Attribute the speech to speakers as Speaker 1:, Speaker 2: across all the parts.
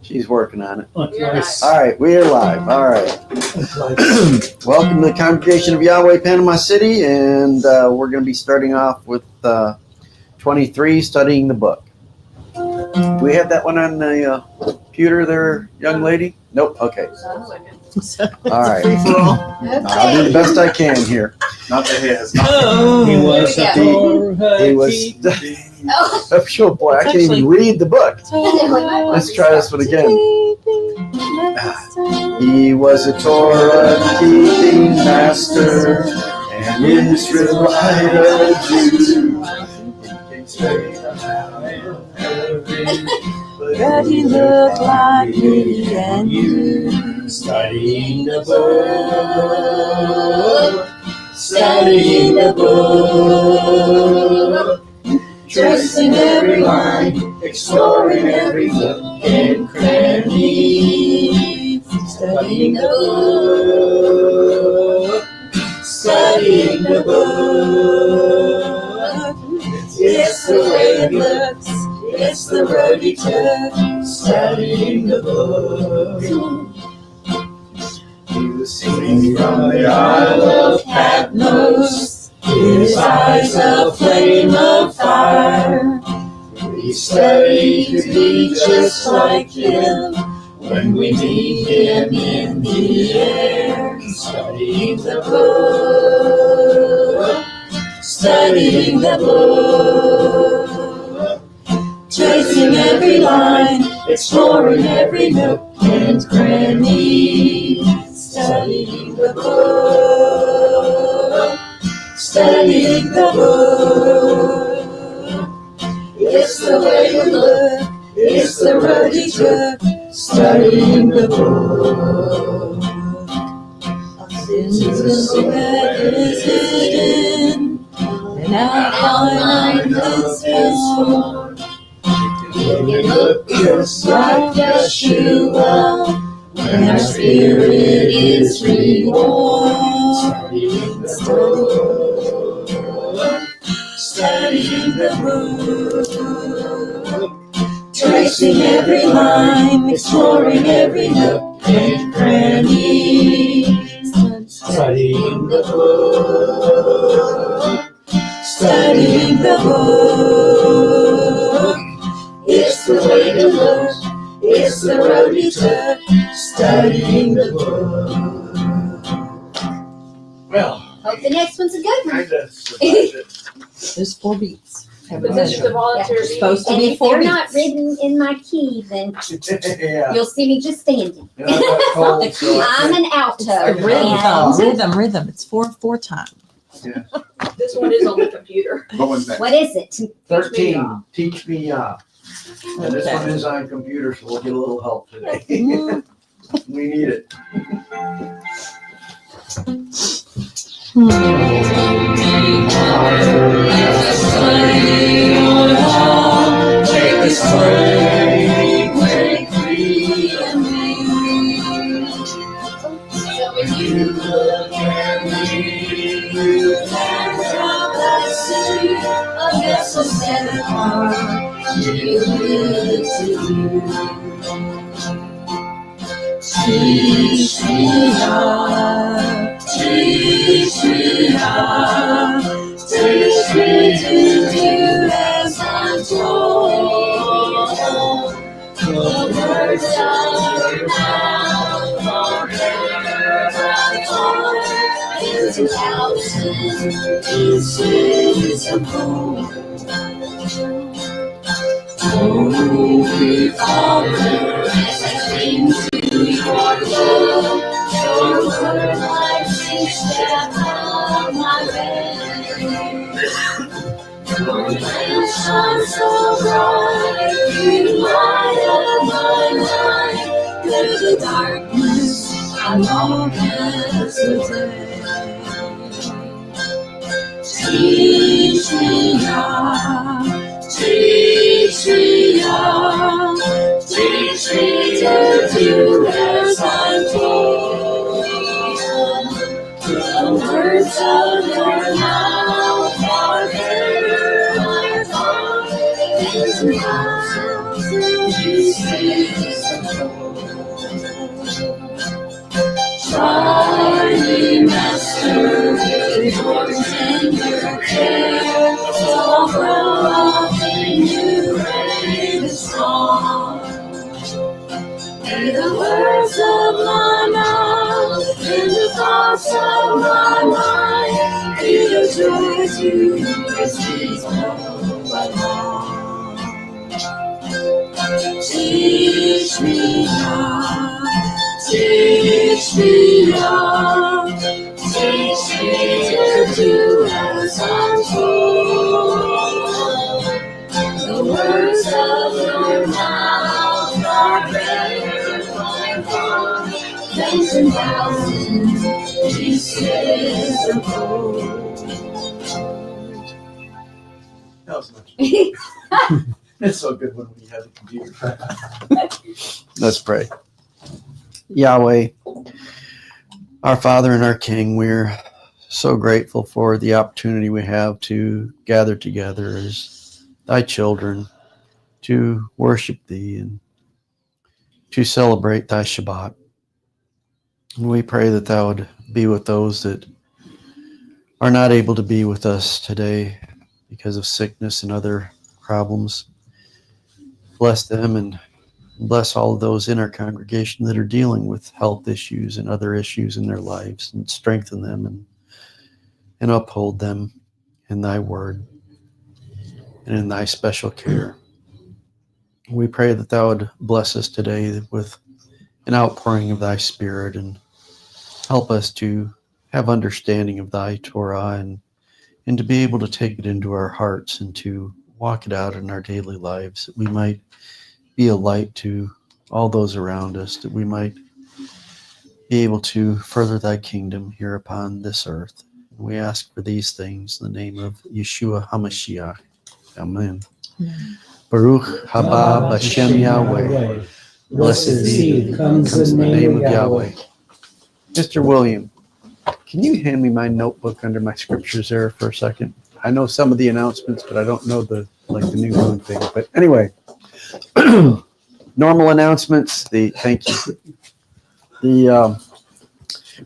Speaker 1: She's working on it.
Speaker 2: Nice.
Speaker 1: All right, we are live. All right. Welcome to the Congregation of Yahweh, Panama City, and we're going to be starting off with 23, studying the book. Do we have that one on the computer there, young lady? Nope. Okay. All right. I'll do the best I can here.
Speaker 3: Not the his.
Speaker 2: He was a
Speaker 1: He was. Oh boy, I can't even read the book. Let's try this one again. He was a Torah-keeping master, an Israelite, a Jew.
Speaker 4: But he looked like me and you.
Speaker 2: Studying the book, studying the book, tracing every line, exploring every nook and cranny. Studying the book, studying the book. It's the way it looks, it's the road he took. Studying the book. He was singing from the Isle of Patmos, his eyes a flame of fire. We study to be just like him when we meet him in the air. Studying the book, studying the book, tracing every line, exploring every nook and cranny. Studying the book, studying the book. It's the way you look, it's the road he took. Studying the book. Since the secret is hidden, and outline is formed. You can look just like Yeshua when our spirit is reborn. Studying the book, studying the book, tracing every line, exploring every nook and cranny. Studying the book, studying the book. It's the way to look, it's the road he took. Studying the book. Well,
Speaker 5: hope the next one's a good one.
Speaker 4: There's 4 beats.
Speaker 6: But this is the volunteer
Speaker 4: It's supposed to
Speaker 5: And
Speaker 4: be
Speaker 5: if
Speaker 4: 4
Speaker 5: they're
Speaker 4: beats.
Speaker 5: not written in my key, then
Speaker 1: Yeah.
Speaker 5: you'll see me just standing.
Speaker 1: I got cold, so I
Speaker 5: I'm an alto.
Speaker 4: Rhythm. It's 4 times.
Speaker 6: This one is on the computer.
Speaker 3: What was that?
Speaker 5: What is it?
Speaker 1: 13. Teach me And this
Speaker 4: Okay.
Speaker 1: one is on computer, so we'll get a little help today. We need it.
Speaker 2: take this way, break free and leave.
Speaker 5: So if
Speaker 2: You look at me, you can drop that sea, a vessel set apart, you live to you. Teach me how, teach me how, teach me to do as I'm told. The words of your mouth are ever told into thousands pieces of gold. Holy Father, as I cling to your love, your word lights each step of my way. Your lamp shines so bright, you light up my life. Through the darkness, I long as the day. Teach me how, teach me how, teach me to do as I'm told. The words of your mouth are there, my God, into thousands pieces of Shining Master, with your tender care, so grow in you rain and song. May the words of my mouth and the thoughts of my mind be the joy to receive along. Teach me now, teach me now, teach me to do as I'm told. The words of your mouth are better by far than 10,000 pieces of gold.
Speaker 1: That was much. It's so good when we have a computer. Let's pray. Yahweh, our Father and our King, we're so grateful for the opportunity we have to gather together as thy children to worship thee and to celebrate thy Shabbat. And we pray that thou would be with those that are not able to be with us today because of sickness and other problems. Bless them and bless all of those in our congregation that are dealing with health issues and other issues in their lives, and strengthen them and uphold them in thy word and in thy special care. We pray that thou would bless us today with an outpouring of thy spirit and help us to have understanding of thy Torah and to be able to take it into our hearts and to walk it out in our daily lives, that we might be a light to all those around us, that we might be able to further thy kingdom here upon this earth. We ask for these things in the name of Yeshua HaMashiach. Amen. Baruch haba b'Shem Yahweh. Blessed be who comes in the name of Yahweh. Mr. William, can you hand me my notebook under my scriptures there for a second? I know some of the announcements, but I don't know the new moon thing. But anyway, normal announcements. Thank you. The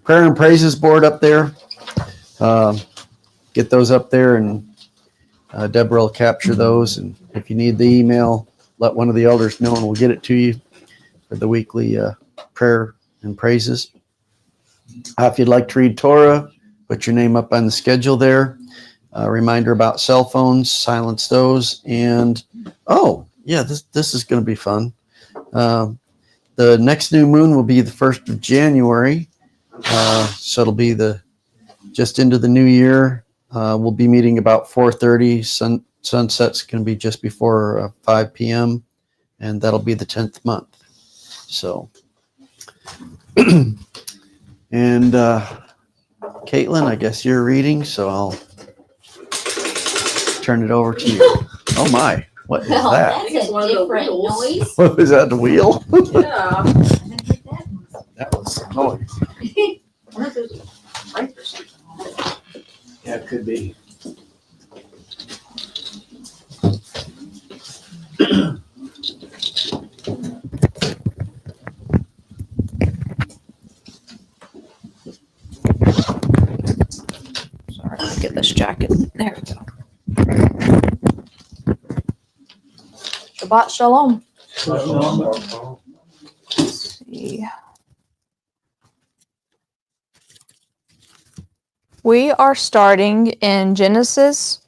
Speaker 1: prayer and praises board up there. Get those up there, and Deborah will capture those. And if you need the email, let one of the elders know, and we'll get it to you for the weekly prayer and praises. If you'd like to read Torah, put your name up on the schedule there. Reminder about cell phones, silence those. And this is going to be fun. The next new moon will be the 1st of January. So it'll be just into the new year. We'll be meeting about 4:30. Sunset's going to be just before 5 p.m. And that'll be the 10th month. So, and Caitlin, I guess you're reading, so I'll turn it over to you. Oh my, what is
Speaker 5: Well,
Speaker 1: that?
Speaker 5: that's
Speaker 6: It's
Speaker 5: a
Speaker 6: one of the
Speaker 5: different
Speaker 6: wheels.
Speaker 5: noise.
Speaker 1: What was that, the wheel?
Speaker 6: Yeah.
Speaker 1: That was some noise.
Speaker 6: I wonder if there's a mic or something.
Speaker 1: Yeah, it could be.
Speaker 4: Sorry, I'll get this jacket. There we go. Shabbat Shalom. Let's see. We are starting in Genesis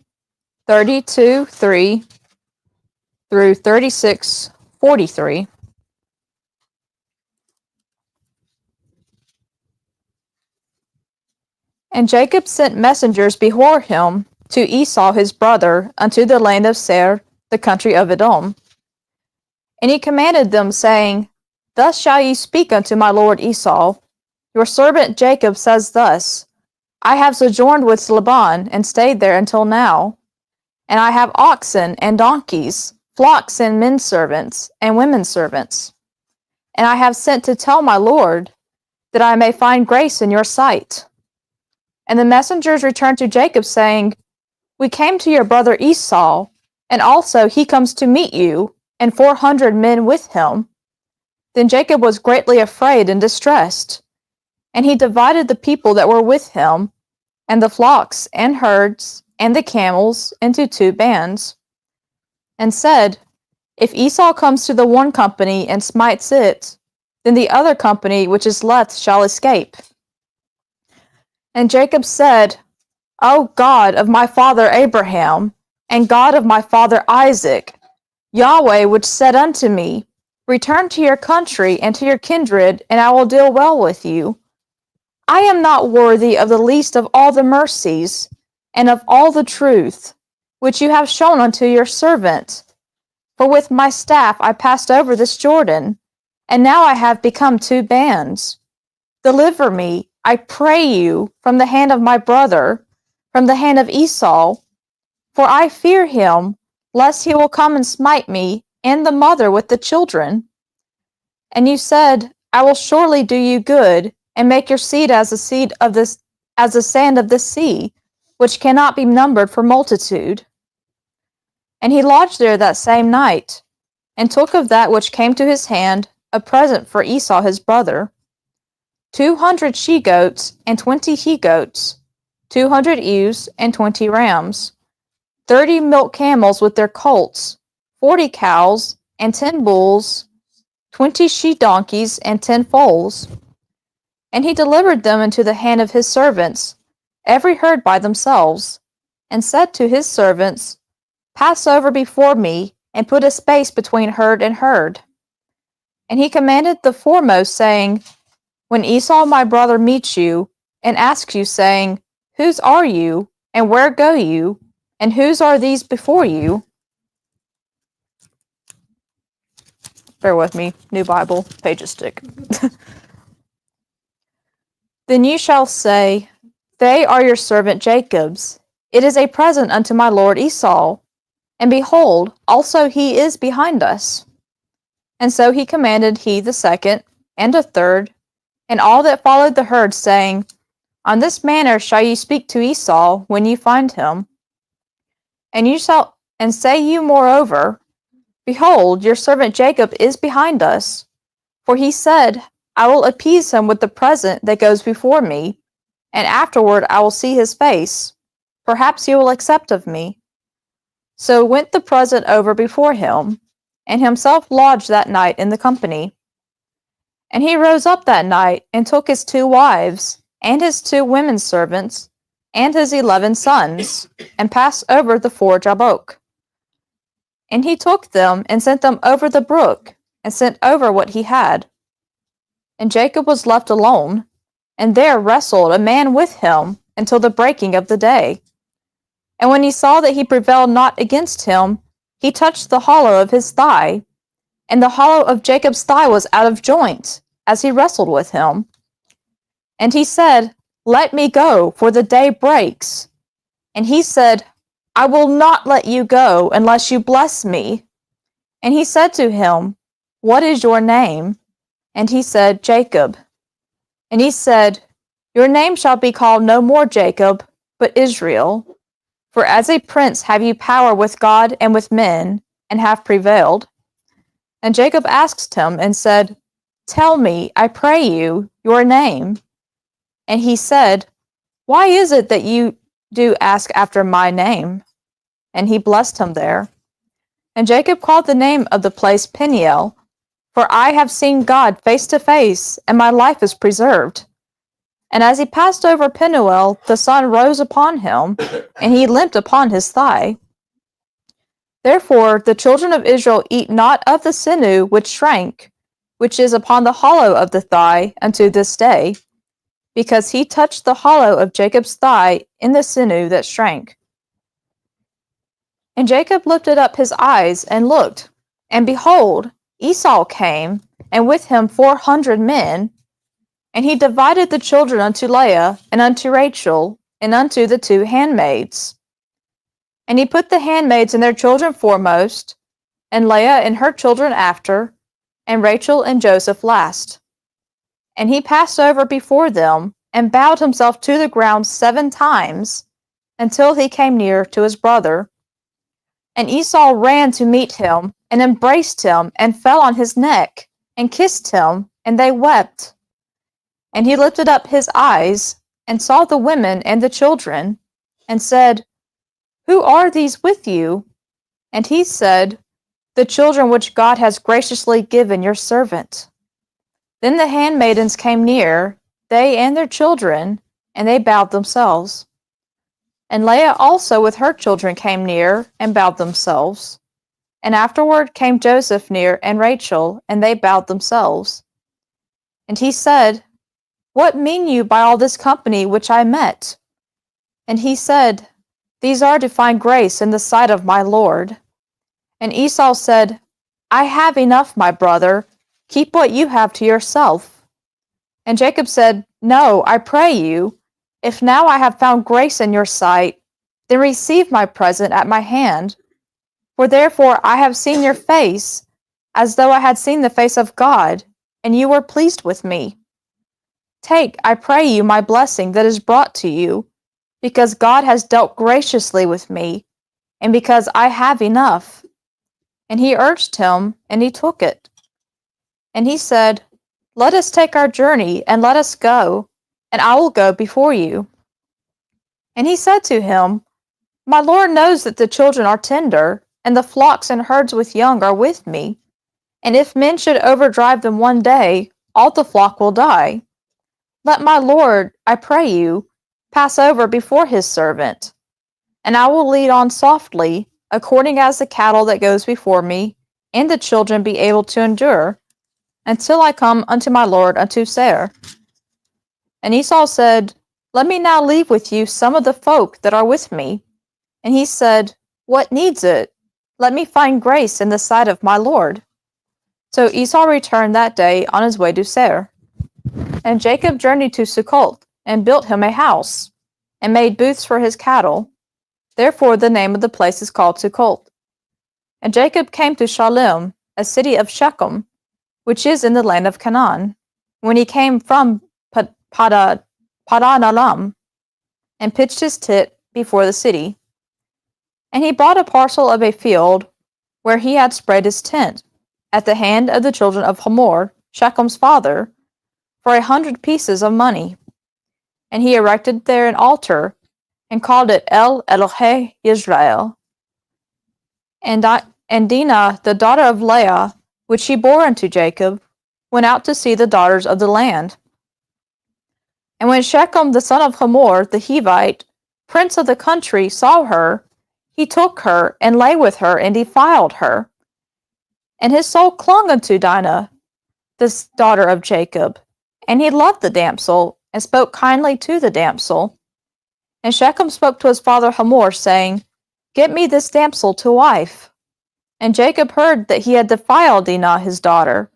Speaker 4: 32:3 through 36:43. And Jacob sent messengers before him to Esau his brother unto the land of Seir, the country of Edom. And he commanded them, saying, Thus shall ye speak unto my lord Esau. Your servant Jacob says thus, I have sojourned with Laban, and stayed there until now. And I have oxen and donkeys, flocks and men servants, and women servants. And I have sent to tell my lord, that I may find grace in your sight. And the messengers returned to Jacob, saying, We came to your brother Esau, and also he comes to meet you, and 400 men with him. Then Jacob was greatly afraid and distressed, and he divided the people that were with him, and the flocks and herds and the camels into 2 bands, and said, If Esau comes to the one company and smites it, then the other company which is left shall escape. And Jacob said, O God of my father Abraham, and God of my father Isaac, Yahweh which said unto me, Return to your country and to your kindred, and I will deal well with you. I am not worthy of the least of all the mercies, and of all the truth, which you have shown unto your servant. For with my staff I passed over this Jordan, and now I have become 2 bands. Deliver me, I pray you, from the hand of my brother, from the hand of Esau, for I fear him, lest he will come and smite me, and the mother with the children. And you said, I will surely do you good, and make your seed as the seed of this, as the sand of the sea, which cannot be numbered for multitude. And he lodged there that same night, and took of that which came to his hand a present for Esau his brother, 200 she-goats and 20 he-goats, 200 ewes and 20 rams, 30 milk camels with their colts, 40 cows and 10 bulls, 20 she-donkeys and 10 foals. And he delivered them into the hand of his servants, every herd by themselves, and said to his servants, Pass over before me, and put a space between herd and herd. And he commanded the foremost, saying, When Esau my brother meets you, and asks you, saying, Whose are you, and where go you, and whose are these before you? Bear with me, New Bible, pages stick. Then you shall say, They are your servant Jacob's. It is a present unto my lord Esau. And behold, also he is behind us. And so he commanded he the second, and a third, and all that followed the herd, saying, On this manner shall ye speak to Esau when ye find him. And you shall, and say you moreover, Behold, your servant Jacob is behind us. For he said, I will appease him with the present that goes before me, and afterward I will see his face. Perhaps he will accept of me. So went the present over before him, and himself lodged that night in the company. And he rose up that night, and took his 2 wives, and his 2 women servants, and his 11 sons, and passed over the ford Jabbok. And he took them, and sent them over the brook, and sent over what he had. And Jacob was left alone, and there wrestled a man with him until the breaking of the day. And when he saw that he prevailed not against him, he touched the hollow of his thigh, and the hollow of Jacob's thigh was out of joint, as he wrestled with him. And he said, Let me go, for the day breaks. And he said, I will not let you go, unless you bless me. And he said to him, What is your name? And he said, Jacob. And he said, Your name shall be called no more Jacob, but Israel. For as a prince have you power with God and with men, and have prevailed. And Jacob asked him, and said, Tell me, I pray you, your name. And he said, Why is it that you do ask after my name? And he blessed him there. And Jacob called the name of the place Peniel, for I have seen God face to face, and my life is preserved. And as he passed over Penuel, the sun rose upon him, and he limped upon his thigh. Therefore the children of Israel eat not of the sinew which shrank, which is upon the hollow of the thigh, unto this day, because he touched the hollow of Jacob's thigh in the sinew that shrank. And Jacob lifted up his eyes and looked, and behold, Esau came, and with him 400 men. And he divided the children unto Leah, and unto Rachel, and unto the 2 handmaids. And he put the handmaids and their children foremost, and Leah and her children after, and Rachel and Joseph last. And he passed over before them, and bowed himself to the ground 7 times, until he came near to his brother. And Esau ran to meet him, and embraced him, and fell on his neck, and kissed him, and they wept. And he lifted up his eyes, and saw the women and the children, and said, Who are these with you? And he said, The children which God has graciously given your servant. Then the handmaidens came near, they and their children, and they bowed themselves. And Leah also with her children came near, and bowed themselves. And afterward came Joseph near, and Rachel, and they bowed themselves. And he said, What mean you by all this company which I met? And he said, These are to find grace in the sight of my Lord. And Esau said, I have enough, my brother. Keep what you have to yourself. And Jacob said, No, I pray you, if now I have found grace in your sight, then receive my present at my hand. For therefore I have seen your face, as though I had seen the face of God, and you were pleased with me. Take, I pray you, my blessing that is brought to you, because God has dealt graciously with me, and because I have enough. And he urged him, and he took it. And he said, Let us take our journey, and let us go, and I will go before you. And he said to him, My Lord knows that the children are tender, and the flocks and herds with young are with me. And if men should overdrive them one day, all the flock will die. Let my Lord, I pray you, pass over before his servant. And I will lead on softly, according as the cattle that goes before me, and the children be able to endure, until I come unto my Lord unto Seir. And Esau said, Let me now leave with you some of the folk that are with me. And he said, What needs it? Let me find grace in the sight of my Lord. So Esau returned that day on his way to Seir. And Jacob journeyed to Succoth, and built him a house, and made booths for his cattle. Therefore the name of the place is called Succoth. And Jacob came to Shalem, a city of Shechem, which is in the land of Canaan, when he came from Padanalam, and pitched his tent before the city. And he bought a parcel of a field, where he had spread his tent, at the hand of the children of Hamor, Shechem's father, for 100 pieces of money. And he erected there an altar, and called it El Elohe Israel. And Dinah, the daughter of Leah, which she bore unto Jacob, went out to see the daughters of the land. And when Shechem the son of Hamor the Hivite, prince of the country, saw her, he took her, and lay with her, and defiled her. And his soul clung unto Dinah, this daughter of Jacob, and he loved the damsel, and spoke kindly to the damsel. And Shechem spoke to his father Hamor, saying, Get me this damsel to wife. And Jacob heard that he had defiled Dinah his daughter.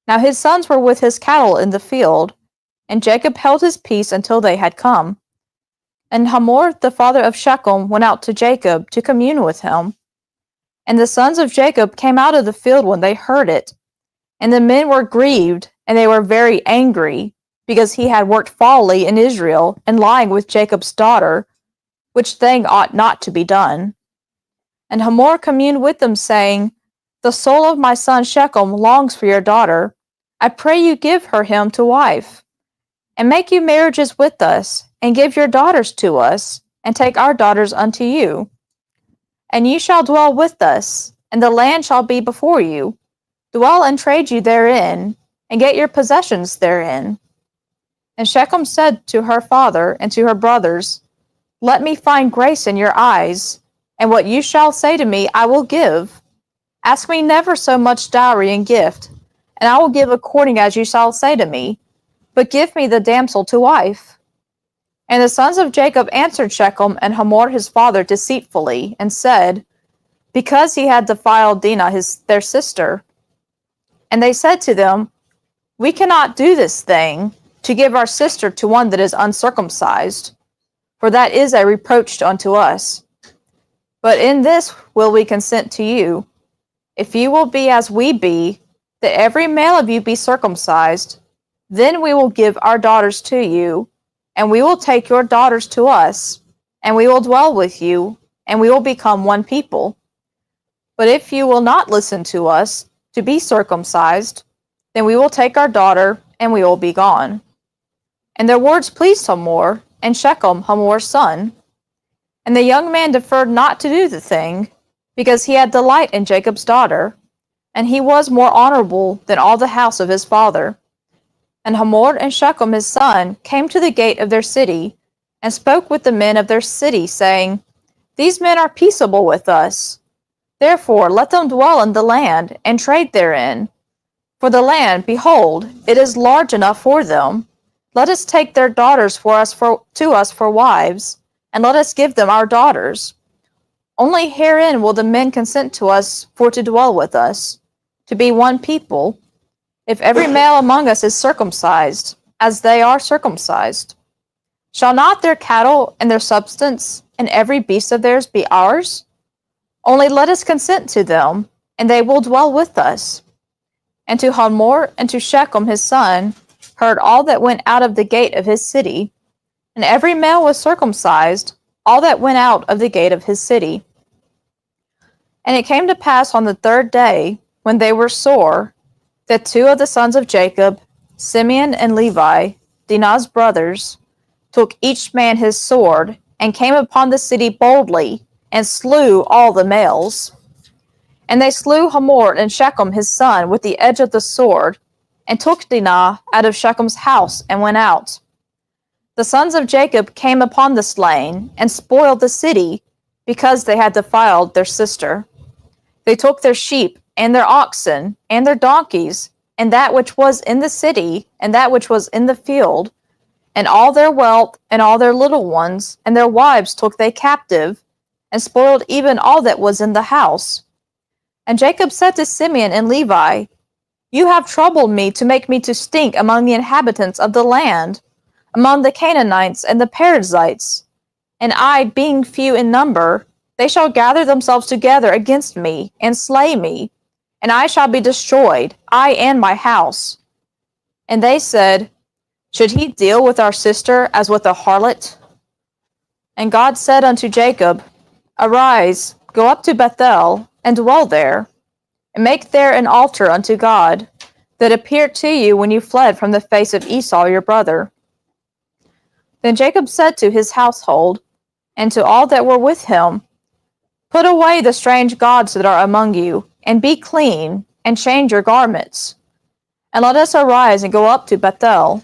Speaker 4: Now his sons were with his cattle in the field, and Jacob held his peace until they had come. And Hamor the father of Shechem went out to Jacob to commune with him. And the sons of Jacob came out of the field when they heard it. And the men were grieved, and they were very angry, because he had worked folly in Israel, and lying with Jacob's daughter, which thing ought not to be done. And Hamor communed with them, saying, The soul of my son Shechem longs for your daughter. I pray you give her him to wife. And make you marriages with us, and give your daughters to us, and take our daughters unto you. And ye shall dwell with us, and the land shall be before you. Dwell and trade you therein, and get your possessions therein. And Shechem said to her father and to her brothers, Let me find grace in your eyes, and what you shall say to me I will give. Ask me never so much dowry and gift, and I will give according as you shall say to me, but give me the damsel to wife. And the sons of Jacob answered Shechem and Hamor his father deceitfully, and said, Because he had defiled Dinah their sister. And they said to them, We cannot do this thing, to give our sister to one that is uncircumcised, for that is a reproach unto us. But in this will we consent to you, if you will be as we be, that every male of you be circumcised, then we will give our daughters to you, and we will take your daughters to us, and we will dwell with you, and we will become one people. But if you will not listen to us, to be circumcised, then we will take our daughter, and we will be gone. And their words pleased Hamor, and Shechem, Hamor's son. And the young man deferred not to do the thing, because he had delight in Jacob's daughter, and he was more honorable than all the house of his father. And Hamor and Shechem his son came to the gate of their city, and spoke with the men of their city, saying, These men are peaceable with us. Therefore let them dwell in the land, and trade therein. For the land, behold, it is large enough for them. Let us take their daughters to us for wives, and let us give them our daughters. Only herein will the men consent to us for to dwell with us, to be one people, if every male among us is circumcised, as they are circumcised. Shall not their cattle and their substance and every beast of theirs be ours? Only let us consent to them, and they will dwell with us. And to Hamor and to Shechem his son heard all that went out of the gate of his city, and every male was circumcised, all that went out of the gate of his city. And it came to pass on the third day, when they were sore, that two of the sons of Jacob, Simeon and Levi, Dinah's brothers, took each man his sword, and came upon the city boldly, and slew all the males. And they slew Hamor and Shechem his son with the edge of the sword, and took Dinah out of Shechem's house, and went out. The sons of Jacob came upon the slain, and spoiled the city, because they had defiled their sister. They took their sheep, and their oxen, and their donkeys, and that which was in the city, and that which was in the field, and all their wealth, and all their little ones, and their wives took they captive, and spoiled even all that was in the house. And Jacob said to Simeon and Levi, You have troubled me to make me to stink among the inhabitants of the land, among the Canaanites and the Perizzites. And I, being few in number, they shall gather themselves together against me, and slay me, and I shall be destroyed, I and my house. And they said, Should he deal with our sister as with a harlot? And God said unto Jacob, Arise, go up to Bethel, and dwell there, and make there an altar unto God, that appeared to you when you fled from the face of Esau your brother. Then Jacob said to his household, and to all that were with him, Put away the strange gods that are among you, and be clean, and change your garments. And let us arise and go up to Bethel,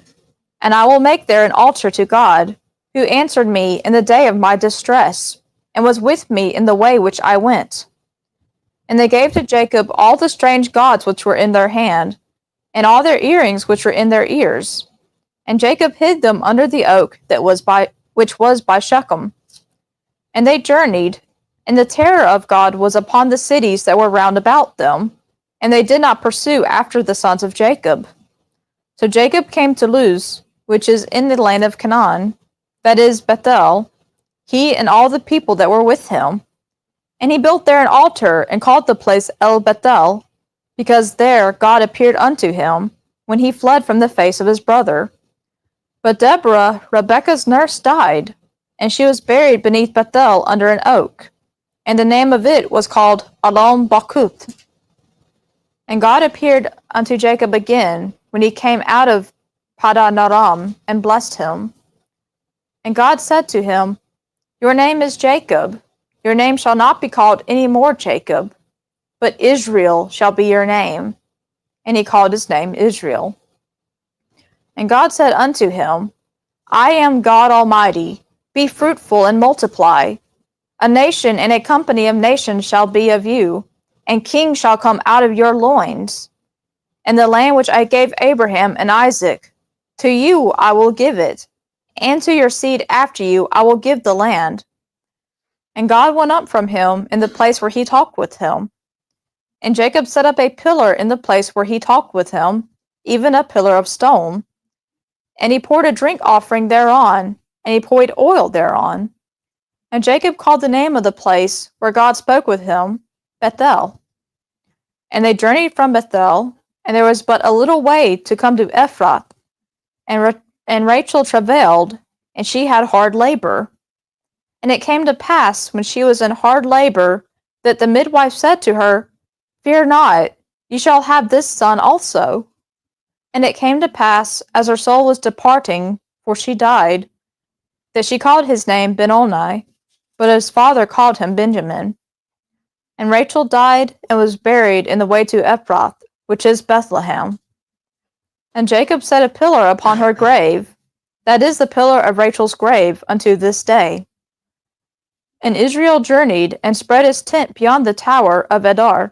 Speaker 4: and I will make there an altar to God, who answered me in the day of my distress, and was with me in the way which I went. And they gave to Jacob all the strange gods which were in their hand, and all their earrings which were in their ears. And Jacob hid them under the oak which was by Shechem. And they journeyed, and the terror of God was upon the cities that were round about them, and they did not pursue after the sons of Jacob. So Jacob came to Luz, which is in the land of Canaan, that is Bethel, he and all the people that were with him. And he built there an altar, and called the place El Bethel, because there God appeared unto him, when he fled from the face of his brother. But Deborah, Rebekah's nurse, died, and she was buried beneath Bethel under an oak, and the name of it was called Alon Bakuth. And God appeared unto Jacob again, when he came out of Padan Aram, and blessed him. And God said to him, Your name is Jacob. Your name shall not be called any more Jacob, but Israel shall be your name. And he called his name Israel. And God said unto him, I am God Almighty. Be fruitful and multiply. A nation and a company of nations shall be of you, and kings shall come out of your loins. And the land which I gave Abraham and Isaac, to you I will give it, and to your seed after you I will give the land. And God went up from him in the place where he talked with him. And Jacob set up a pillar in the place where he talked with him, even a pillar of stone. And he poured a drink offering thereon, and he poured oil thereon. And Jacob called the name of the place where God spoke with him, Bethel. And they journeyed from Bethel, and there was but a little way to come to Ephrath. And Rachel travailed, and she had hard labor. And it came to pass, when she was in hard labor, that the midwife said to her, Fear not, you shall have this son also. And it came to pass, as her soul was departing, for she died, that she called his name Benoni, but his father called him Benjamin. And Rachel died and was buried in the way to Ephrath, which is Bethlehem. And Jacob set a pillar upon her grave, that is the pillar of Rachel's grave unto this day. And Israel journeyed and spread his tent beyond the tower of Edar.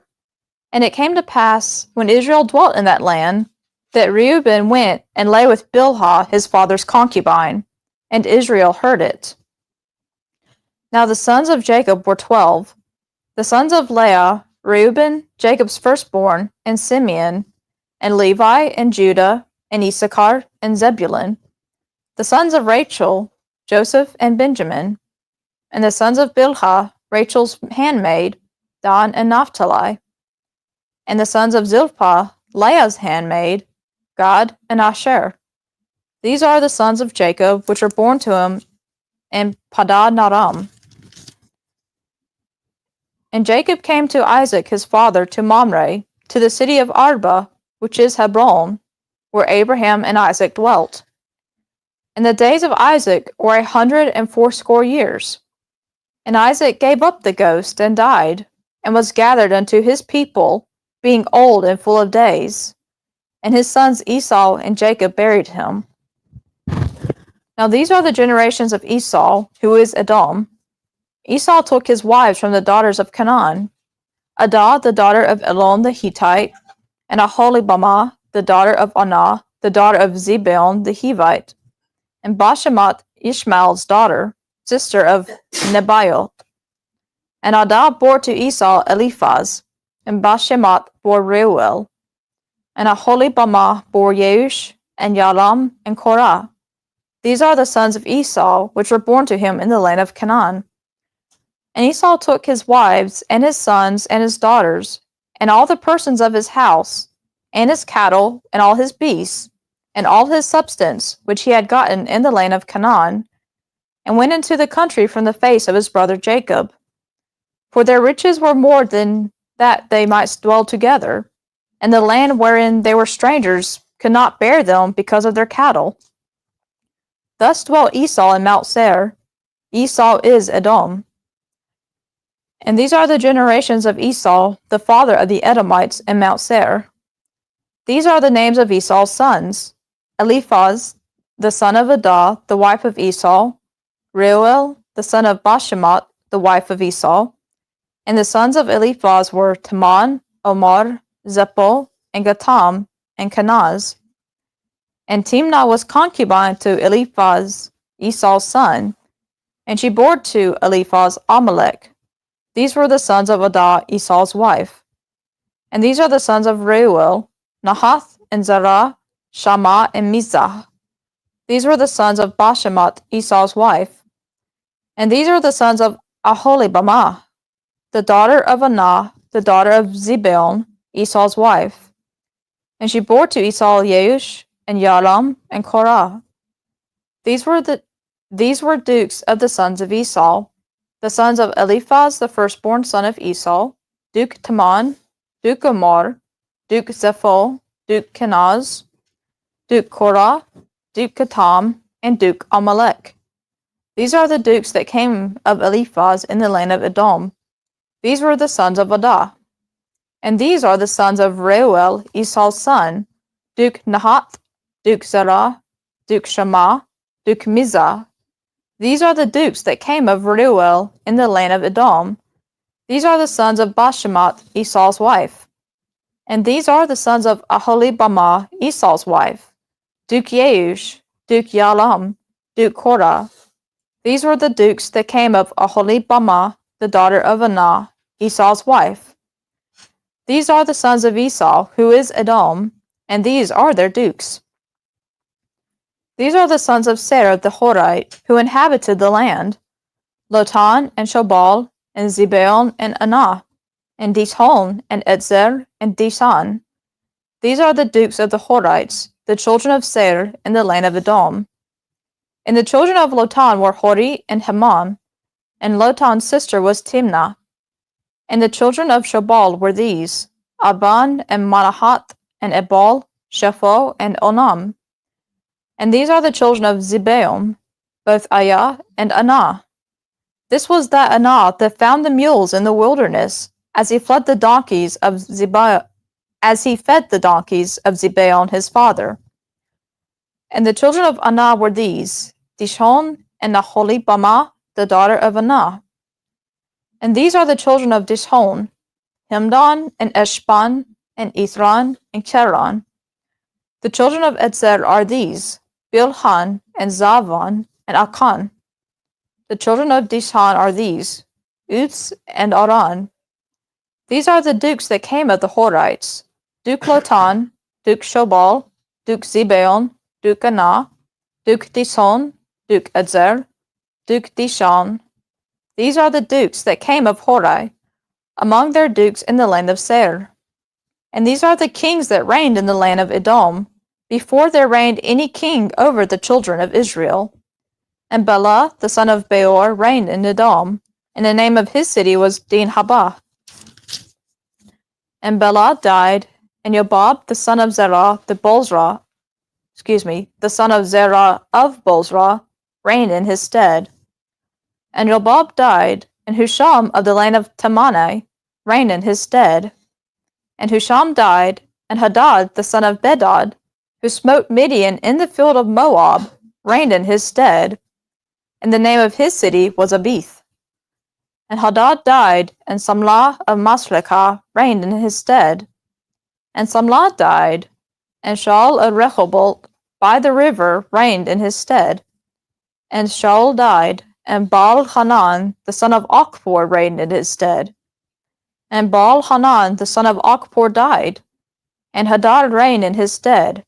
Speaker 4: And it came to pass, when Israel dwelt in that land, that Reuben went and lay with Bilhah his father's concubine, and Israel heard it. Now the sons of Jacob were 12. The sons of Leah, Reuben, Jacob's firstborn, and Simeon, and Levi, and Judah, and Issachar, and Zebulun. The sons of Rachel, Joseph, and Benjamin. And the sons of Bilhah, Rachel's handmaid, Dan and Naphtali. And the sons of Zilpah, Leah's handmaid, Gad and Asher. These are the sons of Jacob, which were born to him in Padan-aram. And Jacob came to Isaac his father to Mamre, to the city of Arba, which is Hebron, where Abraham and Isaac dwelt. And the days of Isaac were 180 years. And Isaac gave up the ghost and died, and was gathered unto his people, being old and full of days. And his sons Esau and Jacob buried him. Now these are the generations of Esau, who is Edom. Esau took his wives from the daughters of Canaan, Adah the daughter of Elon the Hittite, and Aholibamah the daughter of Anah, the daughter of Zibeon the Hivite, and Bashemat Ishmael's daughter, sister of Nebaioth. And Adah bore to Esau Eliphaz, and Bashemat bore Reuel, and Aholibamah bore Yeush, and Yalam, and Korah. These are the sons of Esau, which were born to him in the land of Canaan. And Esau took his wives, and his sons, and his daughters, and all the persons of his house, and his cattle, and all his beasts, and all his substance, which he had gotten in the land of Canaan, and went into the country from the face of his brother Jacob. For their riches were more than that they might dwell together, and the land wherein they were strangers could not bear them because of their cattle. Thus dwelt Esau in Mount Seir. Esau is Edom. And these are the generations of Esau, the father of the Edomites, in Mount Seir. These are the names of Esau's sons: Eliphaz, the son of Adah, the wife of Esau; Reuel, the son of Bashemat, the wife of Esau. And the sons of Eliphaz were Teman, Omar, Zepho, and Gatam, and Kenaz. And Timnah was concubine to Eliphaz, Esau's son, and she bore to Eliphaz Amalek. These were the sons of Adah, Esau's wife. And these are the sons of Reuel, Nahath, and Zerah, Shammah, and Mizah. These were the sons of Bashemat, Esau's wife. And these are the sons of Aholibamah, the daughter of Anah, the daughter of Zibeon, Esau's wife. And she bore to Esau Yeush, and Yalam, and Korah. These were dukes of the sons of Esau. The sons of Eliphaz, the firstborn son of Esau: Duke Teman, Duke Omar, Duke Zepho, Duke Kenaz, Duke Korah, Duke Gatam, and Duke Amalek. These are the dukes that came of Eliphaz in the land of Edom. These were the sons of Adah. And these are the sons of Reuel, Esau's son: Duke Nahath, Duke Zerah, Duke Shammah, Duke Mizah. These are the dukes that came of Reuel in the land of Edom. These are the sons of Bashemat, Esau's wife. And these are the sons of Aholibamah, Esau's wife: Duke Yeush, Duke Yalam, Duke Korah. These were the dukes that came of Aholibamah, the daughter of Anah, Esau's wife. These are the sons of Esau, who is Edom, and these are their dukes. These are the sons of Seir the Horite, who inhabited the land: Lotan, and Shobal, and Zibeon, and Anah, and Dishon, and Etzer, and Dishan. These are the dukes of the Horites, the children of Seir, in the land of Edom. And the children of Lotan were Hori and Heman, and Lotan's sister was Timnah. And the children of Shobal were these: Aban, and Manahath, and Ebal, Shepho, and Onam. And these are the children of Zibeon, both Ayah and Anah. This was that Anah that found the mules in the wilderness, as he fed the donkeys of Zibeon his father. And the children of Anah were these, Dishon and Aholibamah, the daughter of Anah. And these are the children of Dishon, Himdan and Eshban and Ithran and Cheran. The children of Etzer are these, Bilhan and Zavan and Akan. The children of Dishon are these, Uts and Aran. These are the dukes that came of the Horites, Duke Lotan, Duke Shobal, Duke Zibeon, Duke Anah, Duke Dishon, Duke Etzer, Duke Dishon. These are the dukes that came of Hori, among their dukes in the land of Seir. And these are the kings that reigned in the land of Edom, before there reigned any king over the children of Israel. And Bela, the son of Beor, reigned in Edom, and the name of his city was Dinhabah. And Bela died, and Yobab, the son of Zerah of Bozrah, reigned in his stead. And Yobab died, and Husham of the land of Temanai reigned in his stead. And Husham died, and Hadad, the son of Bedad, who smote Midian in the field of Moab, reigned in his stead. And the name of his city was Abith. And Hadad died, and Samlah of Masrekah reigned in his stead. And Samlah died, and Shaul of Rehoboth by the river reigned in his stead. And Shaul died, and Baal-Hanan, the son of Achbor, reigned in his stead. And Baal-Hanan, the son of Achbor, died, and Hadad reigned in his stead.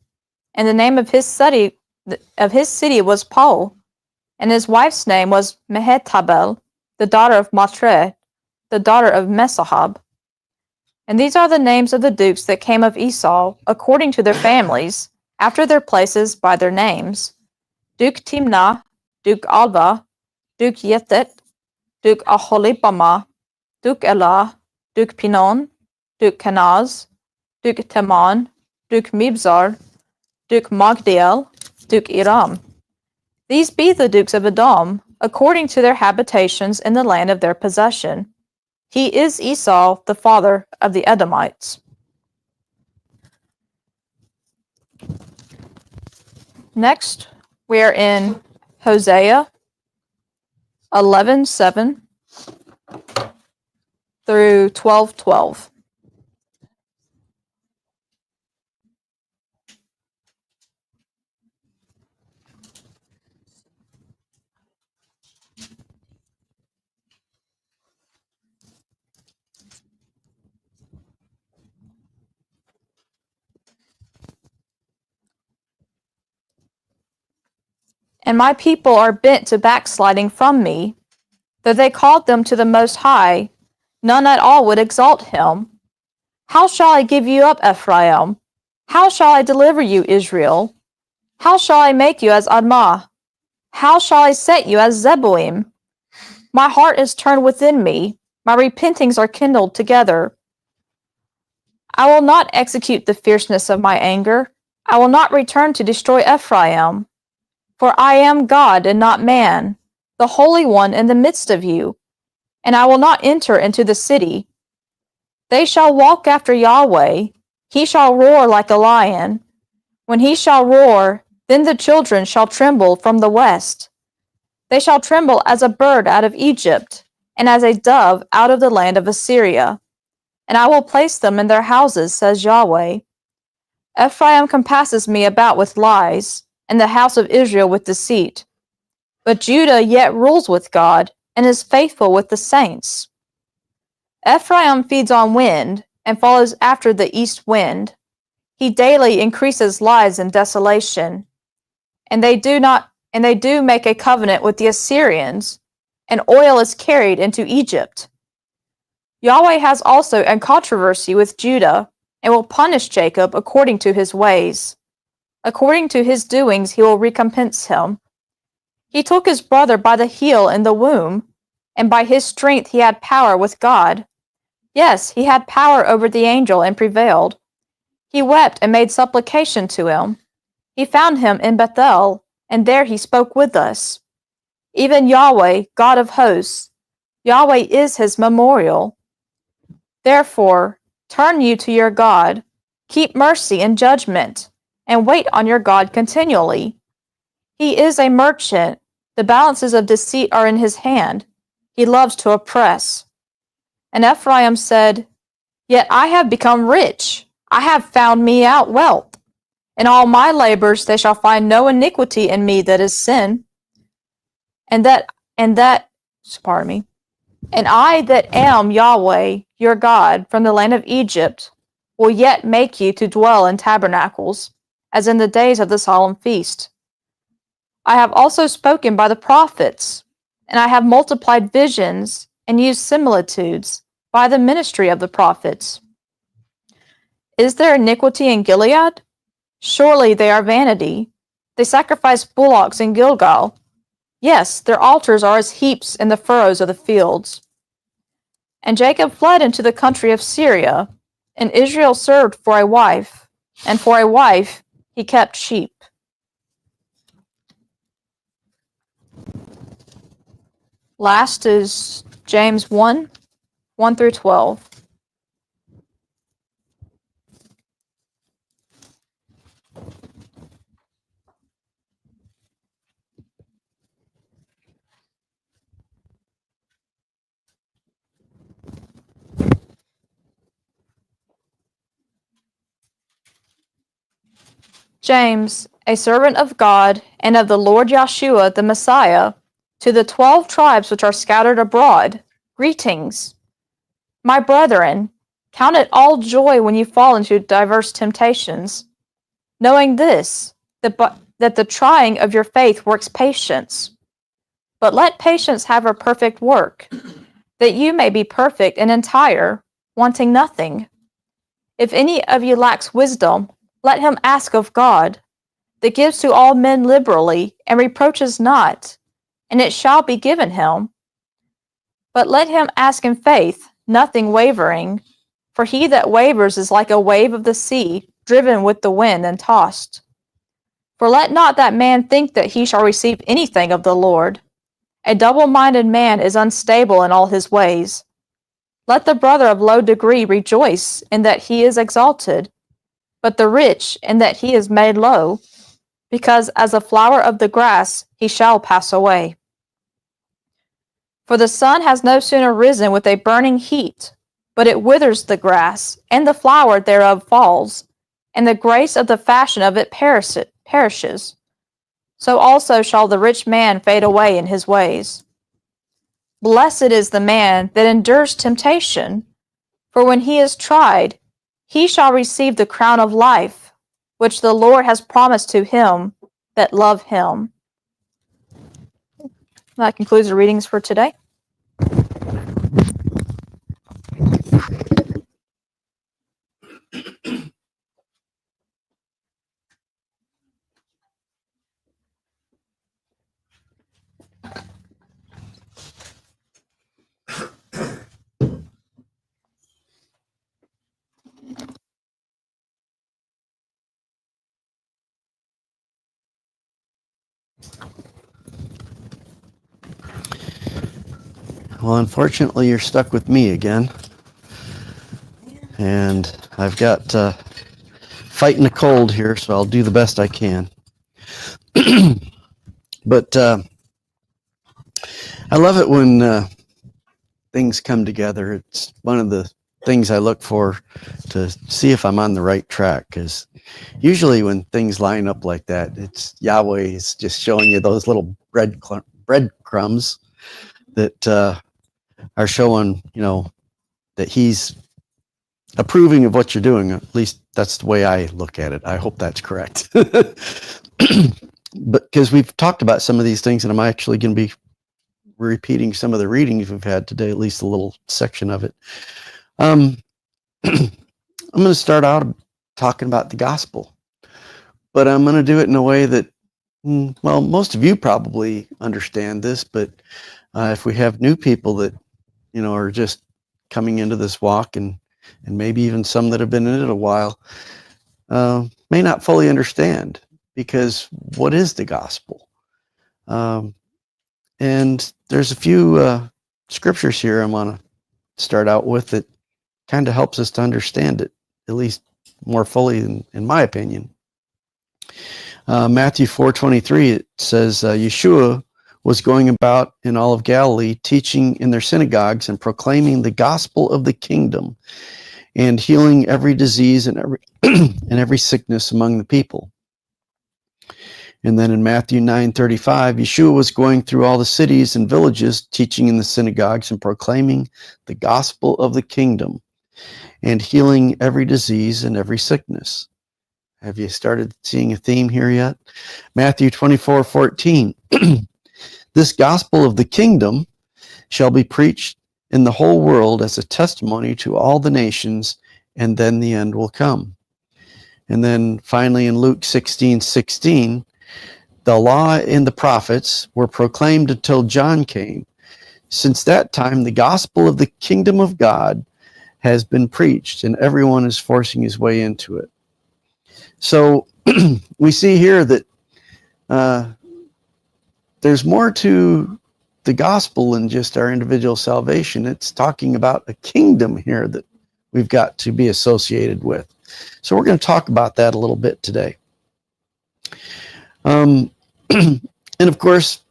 Speaker 4: And the name of his city was Paul, and his wife's name was Mehetabel, the daughter of Matre, the daughter of Mesahab. And these are the names of the dukes that came of Esau, according to their families, after their places by their names: Duke Timnah, Duke Alva, Duke Yethet, Duke Aholibamah, Duke Elah, Duke Pinon, Duke Kenaz, Duke Teman, Duke Mibzar, Duke Magdiel, Duke Iram. These be the dukes of Edom, according to their habitations in the land of their possession. He is Esau, the father of the Edomites. Next, we are in Hosea 11:7 through 12:12. And my people are bent to backsliding from me. Though they called them to the Most High, none at all would exalt him. How shall I give you up, Ephraim? How shall I deliver you, Israel? How shall I make you as Admah? How shall I set you as Zeboim? My heart is turned within me, my repentings are kindled together. I will not execute the fierceness of my anger. I will not return to destroy Ephraim. For I am God and not man, the Holy One in the midst of you, and I will not enter into the city. They shall walk after Yahweh. He shall roar like a lion. When he shall roar, then the children shall tremble from the west. They shall tremble as a bird out of Egypt, and as a dove out of the land of Assyria. And I will place them in their houses, says Yahweh. Ephraim compasses me about with lies, and the house of Israel with deceit. But Judah yet rules with God, and is faithful with the saints. Ephraim feeds on wind, and follows after the east wind. He daily increases lies and desolation. And they do make a covenant with the Assyrians, and oil is carried into Egypt. Yahweh has also a controversy with Judah, and will punish Jacob according to his ways. According to his doings he will recompense him. He took his brother by the heel in the womb, and by his strength he had power with God. Yes, he had power over the angel and prevailed. He wept and made supplication to him. He found him in Bethel, and there he spoke with us. Even Yahweh, God of hosts, Yahweh is his memorial. Therefore, turn you to your God, keep mercy and judgment, and wait on your God continually. He is a merchant. The balances of deceit are in his hand. He loves to oppress. And Ephraim said, Yet I have become rich. I have found me out wealth. In all my labors they shall find no iniquity in me that is sin. And I that am Yahweh, your God, from the land of Egypt, will yet make you to dwell in tabernacles, as in the days of the solemn feast. I have also spoken by the prophets, and I have multiplied visions and used similitudes by the ministry of the prophets. Is there iniquity in Gilead? Surely they are vanity. They sacrifice bullocks in Gilgal. Yes, their altars are as heaps in the furrows of the fields. And Jacob fled into the country of Syria, and Israel served for a wife, and for a wife he kept sheep. Last is James 1, 1 through 12. James, a servant of God and of the Lord Yeshua the Messiah, to the 12 tribes which are scattered abroad, greetings. My brethren, count it all joy when you fall into diverse temptations, knowing this, that the trying of your faith works patience. But let patience have her perfect work, that you may be perfect and entire, wanting nothing. If any of you lacks wisdom, let him ask of God, that gives to all men liberally, and reproaches not, and it shall be given him. But let him ask in faith, nothing wavering, for he that wavers is like a wave of the sea, driven with the wind and tossed. For let not that man think that he shall receive anything of the Lord. A double-minded man is unstable in all his ways. Let the brother of low degree rejoice in that he is exalted, but the rich in that he is made low, because as a flower of the grass he shall pass away. For the sun has no sooner risen with a burning heat, but it withers the grass, and the flower thereof falls, and the grace of the fashion of it perishes. So also shall the rich man fade away in his ways. Blessed is the man that endures temptation, for when he is tried, he shall receive the crown of life, which the Lord has promised to him that love him. That concludes the readings for today.
Speaker 1: Well, unfortunately, you're stuck with me again. And I've got fighting a cold here, so I'll do the best I can. But I love it when things come together. It's one of the things I look for to see if I'm on the right track, because usually when things line up like that, it's Yahweh is just showing you those little breadcrumbs that are showing, that he's approving of what you're doing. At least that's the way I look at it. I hope that's correct. But because we've talked about some of these things, and I'm actually going to be repeating some of the readings we've had today, at least a little section of it. I'm going to start out talking about the gospel, but I'm going to do it in a way that, well, most of you probably understand this, but if we have new people that, are just coming into this walk, and maybe even some that have been in it a while, may not fully understand, because what is the gospel? And there's a few scriptures here I want to start out with that kind of helps us to understand it, at least more fully, in my opinion. Matthew 4:23, it says, Yeshua was going about in all of Galilee, teaching in their synagogues and proclaiming the gospel of the kingdom and healing every disease and every and every sickness among the people. And then in Matthew 9:35, Yeshua was going through all the cities and villages, teaching in the synagogues and proclaiming the gospel of the kingdom and healing every disease and every sickness. Have you started seeing a theme here yet? Matthew 24:14, this gospel of the kingdom shall be preached in the whole world as a testimony to all the nations, and then the end will come. And then finally in Luke 16:16, the law and the prophets were proclaimed until John came. Since that time, the gospel of the kingdom of God has been preached, and everyone is forcing his way into it. So we see here that there's more to the gospel than just our individual salvation. It's talking about a kingdom here that we've got to be associated with. So we're going to talk about that a little bit today. And of course,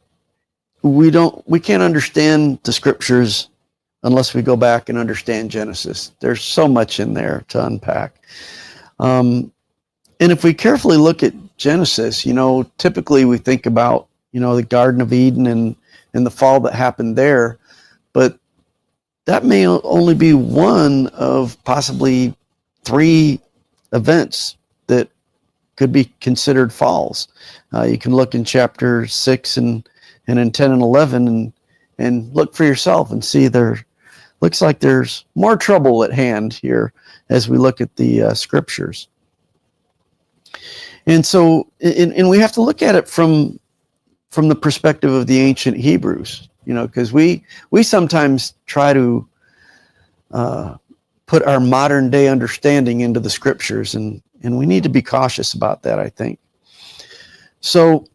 Speaker 1: we can't understand the scriptures unless we go back and understand Genesis. There's so much in there to unpack. And if we carefully look at Genesis, typically we think about, the Garden of Eden and the fall that happened there, but that may only be one of possibly 3 events that could be considered falls. You can look in chapter 6 and in 10 and 11 and look for yourself and see looks like there's more trouble at hand here as we look at the scriptures. And so, and we have to look at it from the perspective of the ancient Hebrews, because we sometimes try to put our modern day understanding into the scriptures, and we need to be cautious about that, I think. So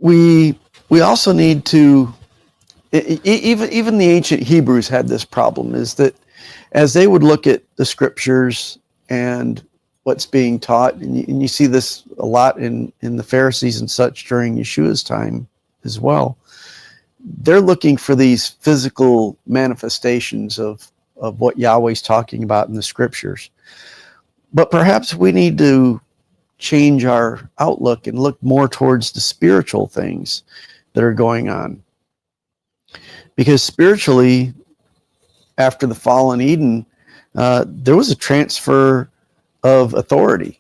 Speaker 1: we also need to, even the ancient Hebrews had this problem, is that as they would look at the scriptures and what's being taught, and you see this a lot in the Pharisees and such during Yeshua's time as well, they're looking for these physical manifestations of what Yahweh's talking about in the scriptures. But perhaps we need to change our outlook and look more towards the spiritual things that are going on. Because spiritually, after the fall in Eden, there was a transfer of authority.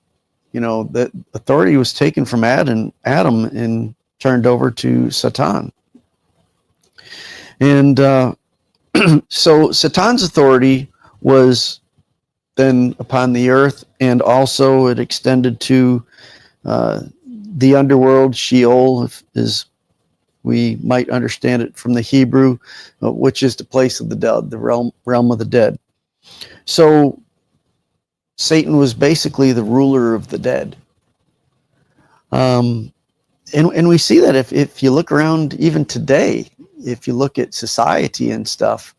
Speaker 1: That authority was taken from Adam and turned over to Satan. And so Satan's authority was then upon the earth, and also it extended to the underworld, Sheol, as we might understand it from the Hebrew, which is the place of the dead, the realm of the dead. So Satan was basically the ruler of the dead. And we see that if you look around even today, if you look at society and stuff,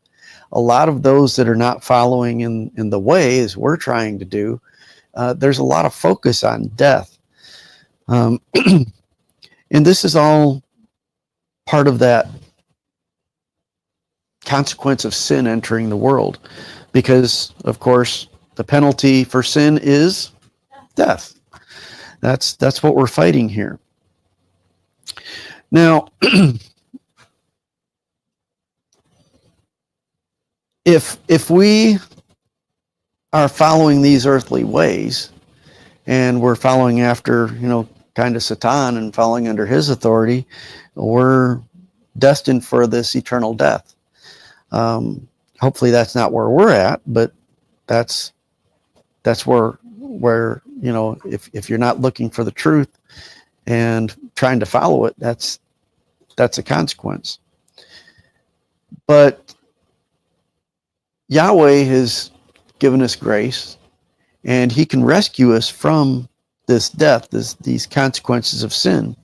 Speaker 1: a lot of those that are not following in the way as we're trying to do, there's a lot of focus on death. And this is all part of that consequence of sin entering the world, because of course the penalty for sin is death. That's what we're fighting here. Now, if we are following these earthly ways and we're following after, kind of Satan and following under his authority, we're destined for this eternal death. Hopefully that's not where we're at, but that's where if you're not looking for the truth and trying to follow it, that's a consequence. But Yahweh has given us grace, and he can rescue us from this death, these consequences of sin.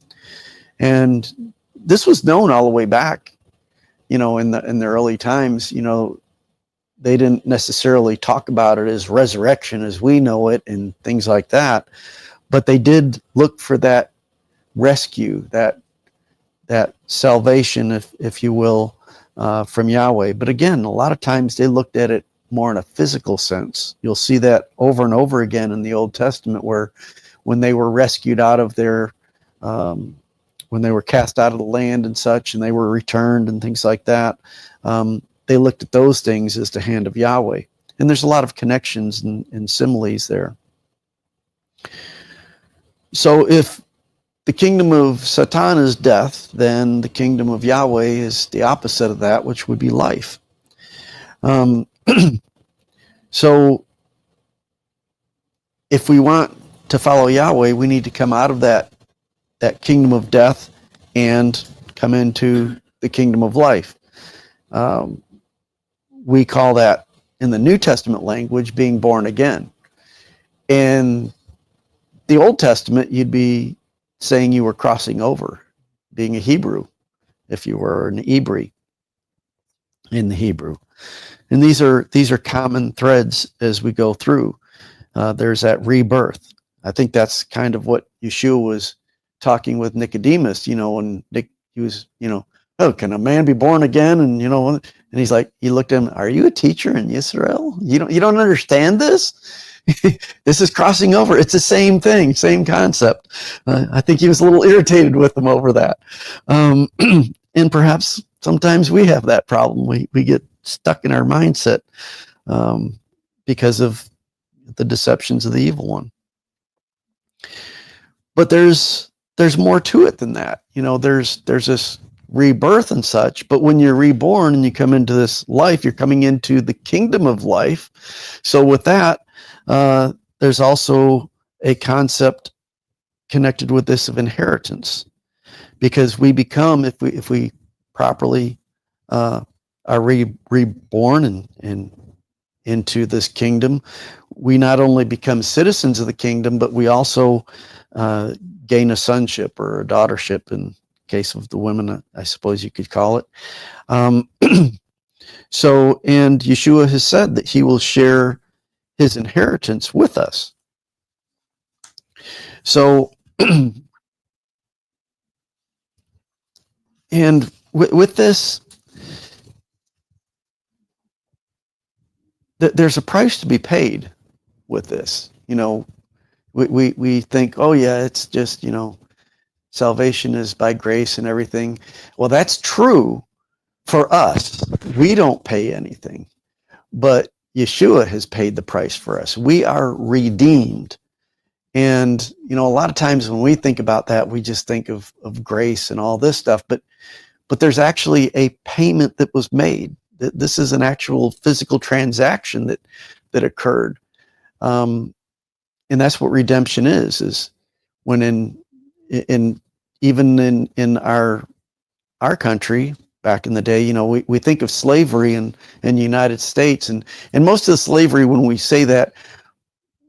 Speaker 1: And this was known all the way back, in the early times. They didn't necessarily talk about it as resurrection as we know it and things like that, but they did look for that rescue, that salvation, if you will, from Yahweh. But again, a lot of times they looked at it more in a physical sense. You'll see that over and over again in the Old Testament, where when they were rescued out of their, when they were cast out of the land and such, and they were returned and things like that, they looked at those things as the hand of Yahweh. And there's a lot of connections and similes there. So if the kingdom of Satan is death, then the kingdom of Yahweh is the opposite of that, which would be life. So if we want to follow Yahweh, we need to come out of that kingdom of death and come into the kingdom of life. We call that, in the New Testament language, being born again. In the Old Testament, you'd be saying you were crossing over, being a Hebrew, if you were an Hebrew in the Hebrew. And these are common threads as we go through. There's that rebirth. I think that's kind of what Yeshua was talking with Nicodemus, when he was, oh, can a man be born again? And, and he's like, he looked at him, are you a teacher in Israel? You don't understand this? This is crossing over. It's the same thing, same concept. I think he was a little irritated with them over that. And perhaps sometimes we have that problem. We get stuck in our mindset because of the deceptions of the evil one. But there's more to it than that. There's this rebirth and such, but when you're reborn and you come into this life, you're coming into the kingdom of life. So with that, there's also a concept connected with this of inheritance, because we become, if we properly are reborn and into this kingdom, we not only become citizens of the kingdom, but we also gain a sonship or a daughtership, in case of the women, I suppose you could call it. So, and Yeshua has said that he will share his inheritance with us. So, and with this, there's a price to be paid with this. We think, oh yeah, it's just, salvation is by grace and everything. Well, that's true for us. We don't pay anything, but Yeshua has paid the price for us. We are redeemed. And, a lot of times when we think about that, we just think of grace and all this stuff, but there's actually a payment that was made. This is an actual physical transaction that occurred. And that's what redemption is when even in our country back in the day, we think of slavery in the United States, and most of the slavery, when we say that,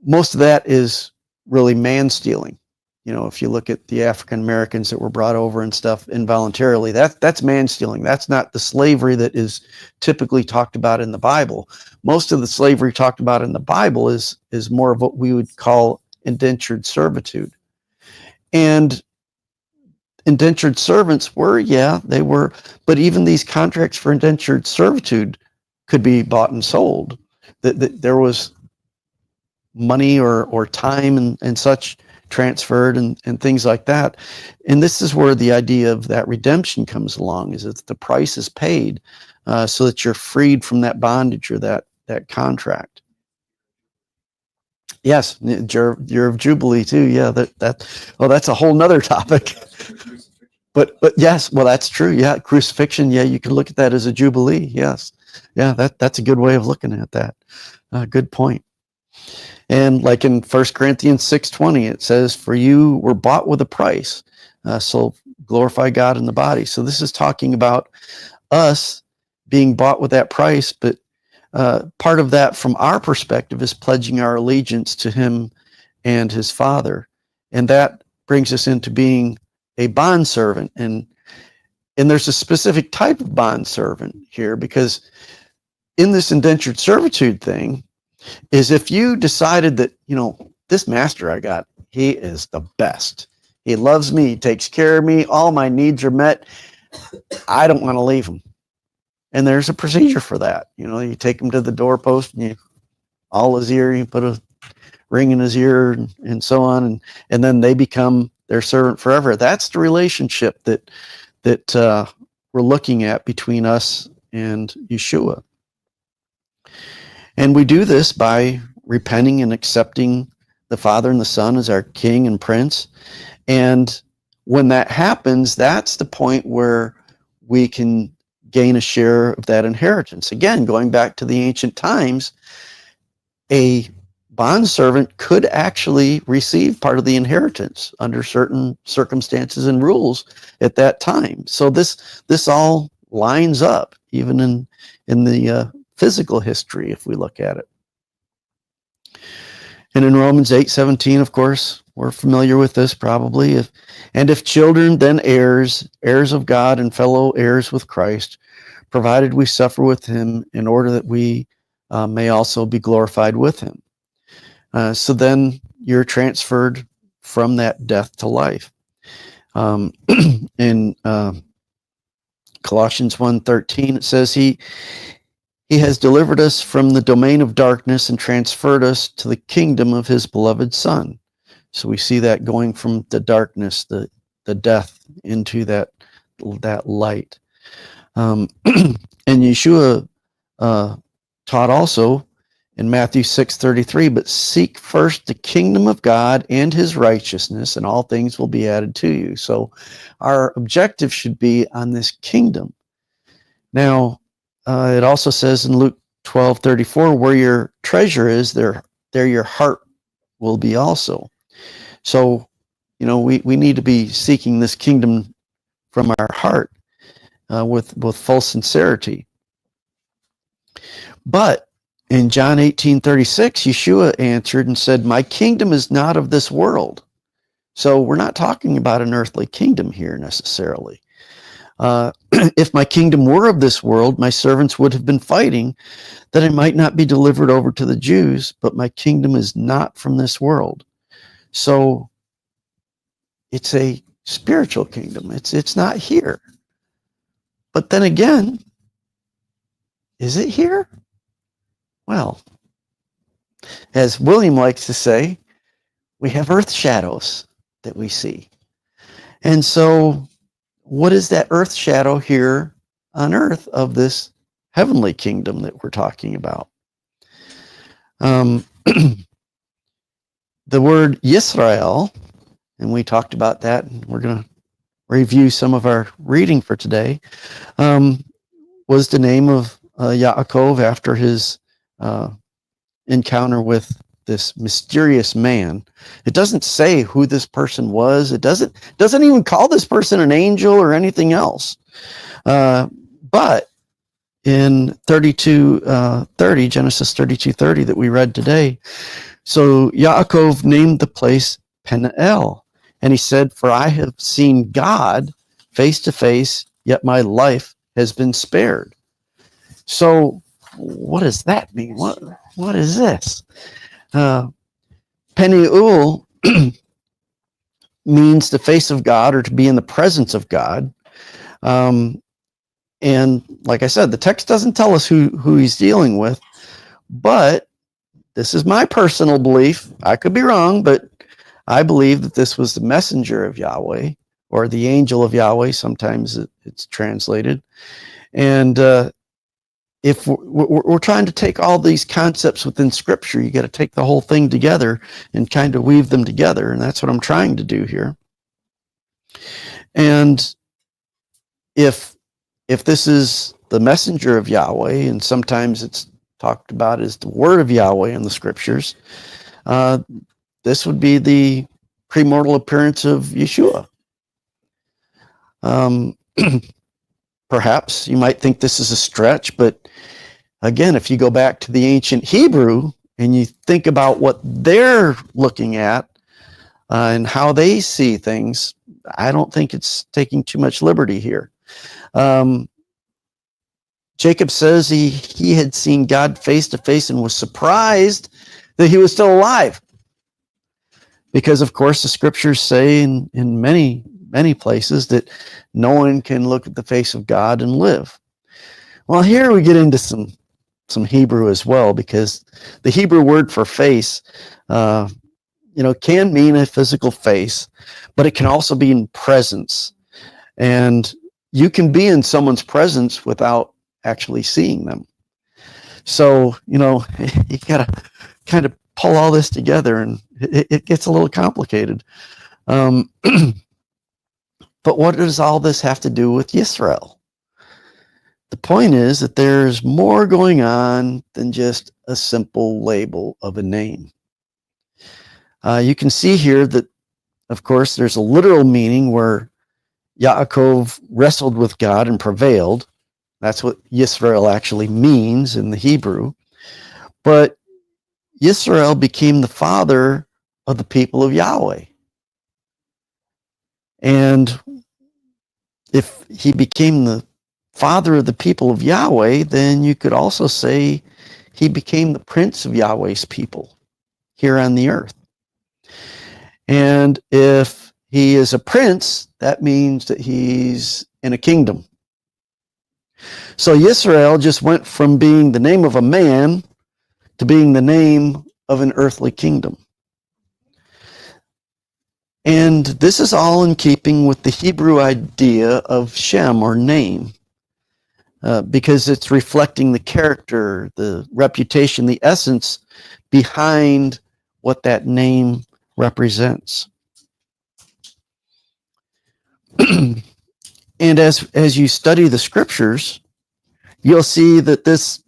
Speaker 1: most of that is really man stealing. If you look at the African Americans that were brought over and stuff involuntarily, that's man stealing. That's not the slavery that is typically talked about in the Bible. Most of the slavery talked about in the Bible is more of what we would call indentured servitude. And indentured servants they were, but even these contracts for indentured servitude could be bought and sold. That there was money or time and such transferred and things like that. And this is where the idea of that redemption comes along, is that the price is paid so that you're freed from that bondage or that contract. Yes, year of Jubilee too. Yeah, that's a whole nother topic. But yes, well, that's true. Yeah, crucifixion. Yeah, you could look at that as a Jubilee. Yes. Yeah, that's a good way of looking at that. Good point. And like in 1 Corinthians 6:20, it says, for you were bought with a price, so glorify God in the body. So this is talking about us being bought with that price, but part of that from our perspective is pledging our allegiance to him and his Father. And that brings us into being a bondservant. And there's a specific type of bondservant here, because in this indentured servitude thing is if you decided that, this master I got, he is the best. He loves me. He takes care of me. All my needs are met. I don't want to leave him. And there's a procedure for that. You take him to the doorpost and you all his ear, you put a ring in his ear and so on. And then they become their servant forever. That's the relationship that we're looking at between us and Yeshua. And we do this by repenting and accepting the Father and the Son as our King and Prince. And when that happens, that's the point where we can gain a share of that inheritance. Again, going back to the ancient times, a bondservant could actually receive part of the inheritance under certain circumstances and rules at that time. So this all lines up, even in the physical history, if we look at it. And in Romans 8:17, of course, we're familiar with this probably. If children, then heirs, heirs of God and fellow heirs with Christ, provided we suffer with him in order that we may also be glorified with him. So then you're transferred from that death to life. In Colossians 1:13, it says, He has delivered us from the domain of darkness and transferred us to the kingdom of his beloved Son. So we see that going from the darkness, the death, into that light. And Yeshua taught also in Matthew 6:33, but seek first the kingdom of God and his righteousness, and all things will be added to you. So our objective should be on this kingdom. Now, it also says in Luke 12:34, where your treasure is, there your heart will be also. So, we need to be seeking this kingdom from our heart with full sincerity. But in John 18:36, Yeshua answered and said, my kingdom is not of this world. So we're not talking about an earthly kingdom here necessarily. If my kingdom were of this world, my servants would have been fighting that I might not be delivered over to the Jews, but my kingdom is not from this world. So it's a spiritual kingdom. It's not here. But then again, is it here? Well, as William likes to say, we have earth shadows that we see. And so what is that earth shadow here on earth of this heavenly kingdom that we're talking about? The word Yisrael, and we talked about that, and we're going to review some of our reading for today, was the name of Yaakov after his encounter with this mysterious man. It doesn't say who this person was. It doesn't even call this person an angel or anything else. But in 32:30, Genesis 32:30 that we read today, so Yaakov named the place Peniel, and he said, for I have seen God face to face, yet my life has been spared. So what does that mean? What is this? Peniel means the face of God, or to be in the presence of God. And like I said, the text doesn't tell us who he's dealing with, but this is my personal belief. I could be wrong, but I believe that this was the messenger of Yahweh, or the angel of Yahweh. Sometimes it's translated. And if we're trying to take all these concepts within Scripture, you got to take the whole thing together and kind of weave them together. And that's what I'm trying to do here. And if this is the messenger of Yahweh, and sometimes it's talked about as the word of Yahweh in the Scriptures, this would be the premortal appearance of Yeshua. Perhaps you might think this is a stretch, but Again, if you go back to the ancient Hebrew and you think about what they're looking at and how they see things, I don't think it's taking too much liberty here. Jacob says he had seen God face to face and was surprised that he was still alive. Because, of course, the scriptures say in many, many places that no one can look at the face of God and live. Well, here we get into some Hebrew as well, because the Hebrew word for face, can mean a physical face, but it can also be in presence. And you can be in someone's presence without actually seeing them. So, you got to kind of pull all this together, and it gets a little complicated. But what does all this have to do with Yisrael? The point is that there's more going on than just a simple label of a name. You can see here that, of course, there's a literal meaning where Yaakov wrestled with God and prevailed. That's what Yisrael actually means in the Hebrew. But Yisrael became the father of the people of Yahweh. And if he became the father of the people of Yahweh, then you could also say he became the prince of Yahweh's people here on the earth. And if he is a prince, that means that he's in a kingdom. So Yisrael just went from being the name of a man to being the name of an earthly kingdom. And this is all in keeping with the Hebrew idea of Shem, or name, because it's reflecting the character, the reputation, the essence behind what that name represents. And as you study the scriptures, you'll see that this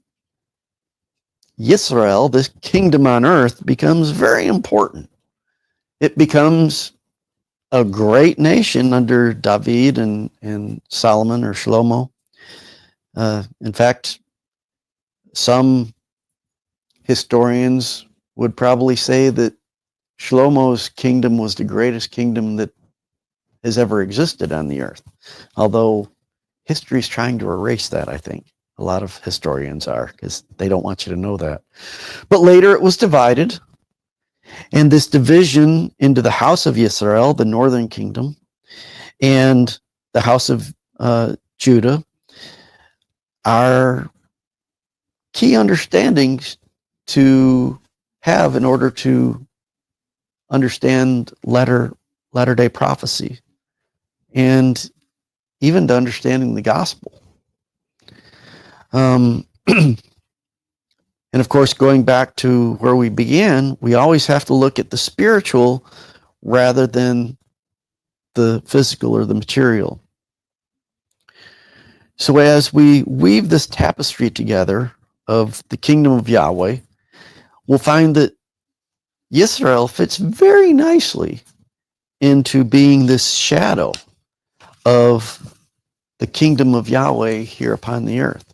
Speaker 1: Yisrael, this kingdom on earth, becomes very important. It becomes a great nation under David and Solomon, or Shlomo. In fact, some historians would probably say that Shlomo's kingdom was the greatest kingdom that has ever existed on the earth. Although history is trying to erase that, I think. A lot of historians are, because they don't want you to know that. But later it was divided. And this division into the house of Yisrael, the northern kingdom, and the house of Judah are key understandings to have in order to understand latter-day prophecy, and even to understanding the gospel. And of course, going back to where we began, we always have to look at the spiritual rather than the physical or the material. So as we weave this tapestry together of the kingdom of Yahweh, we'll find that Yisrael fits very nicely into being this shadow of the kingdom of Yahweh here upon the earth.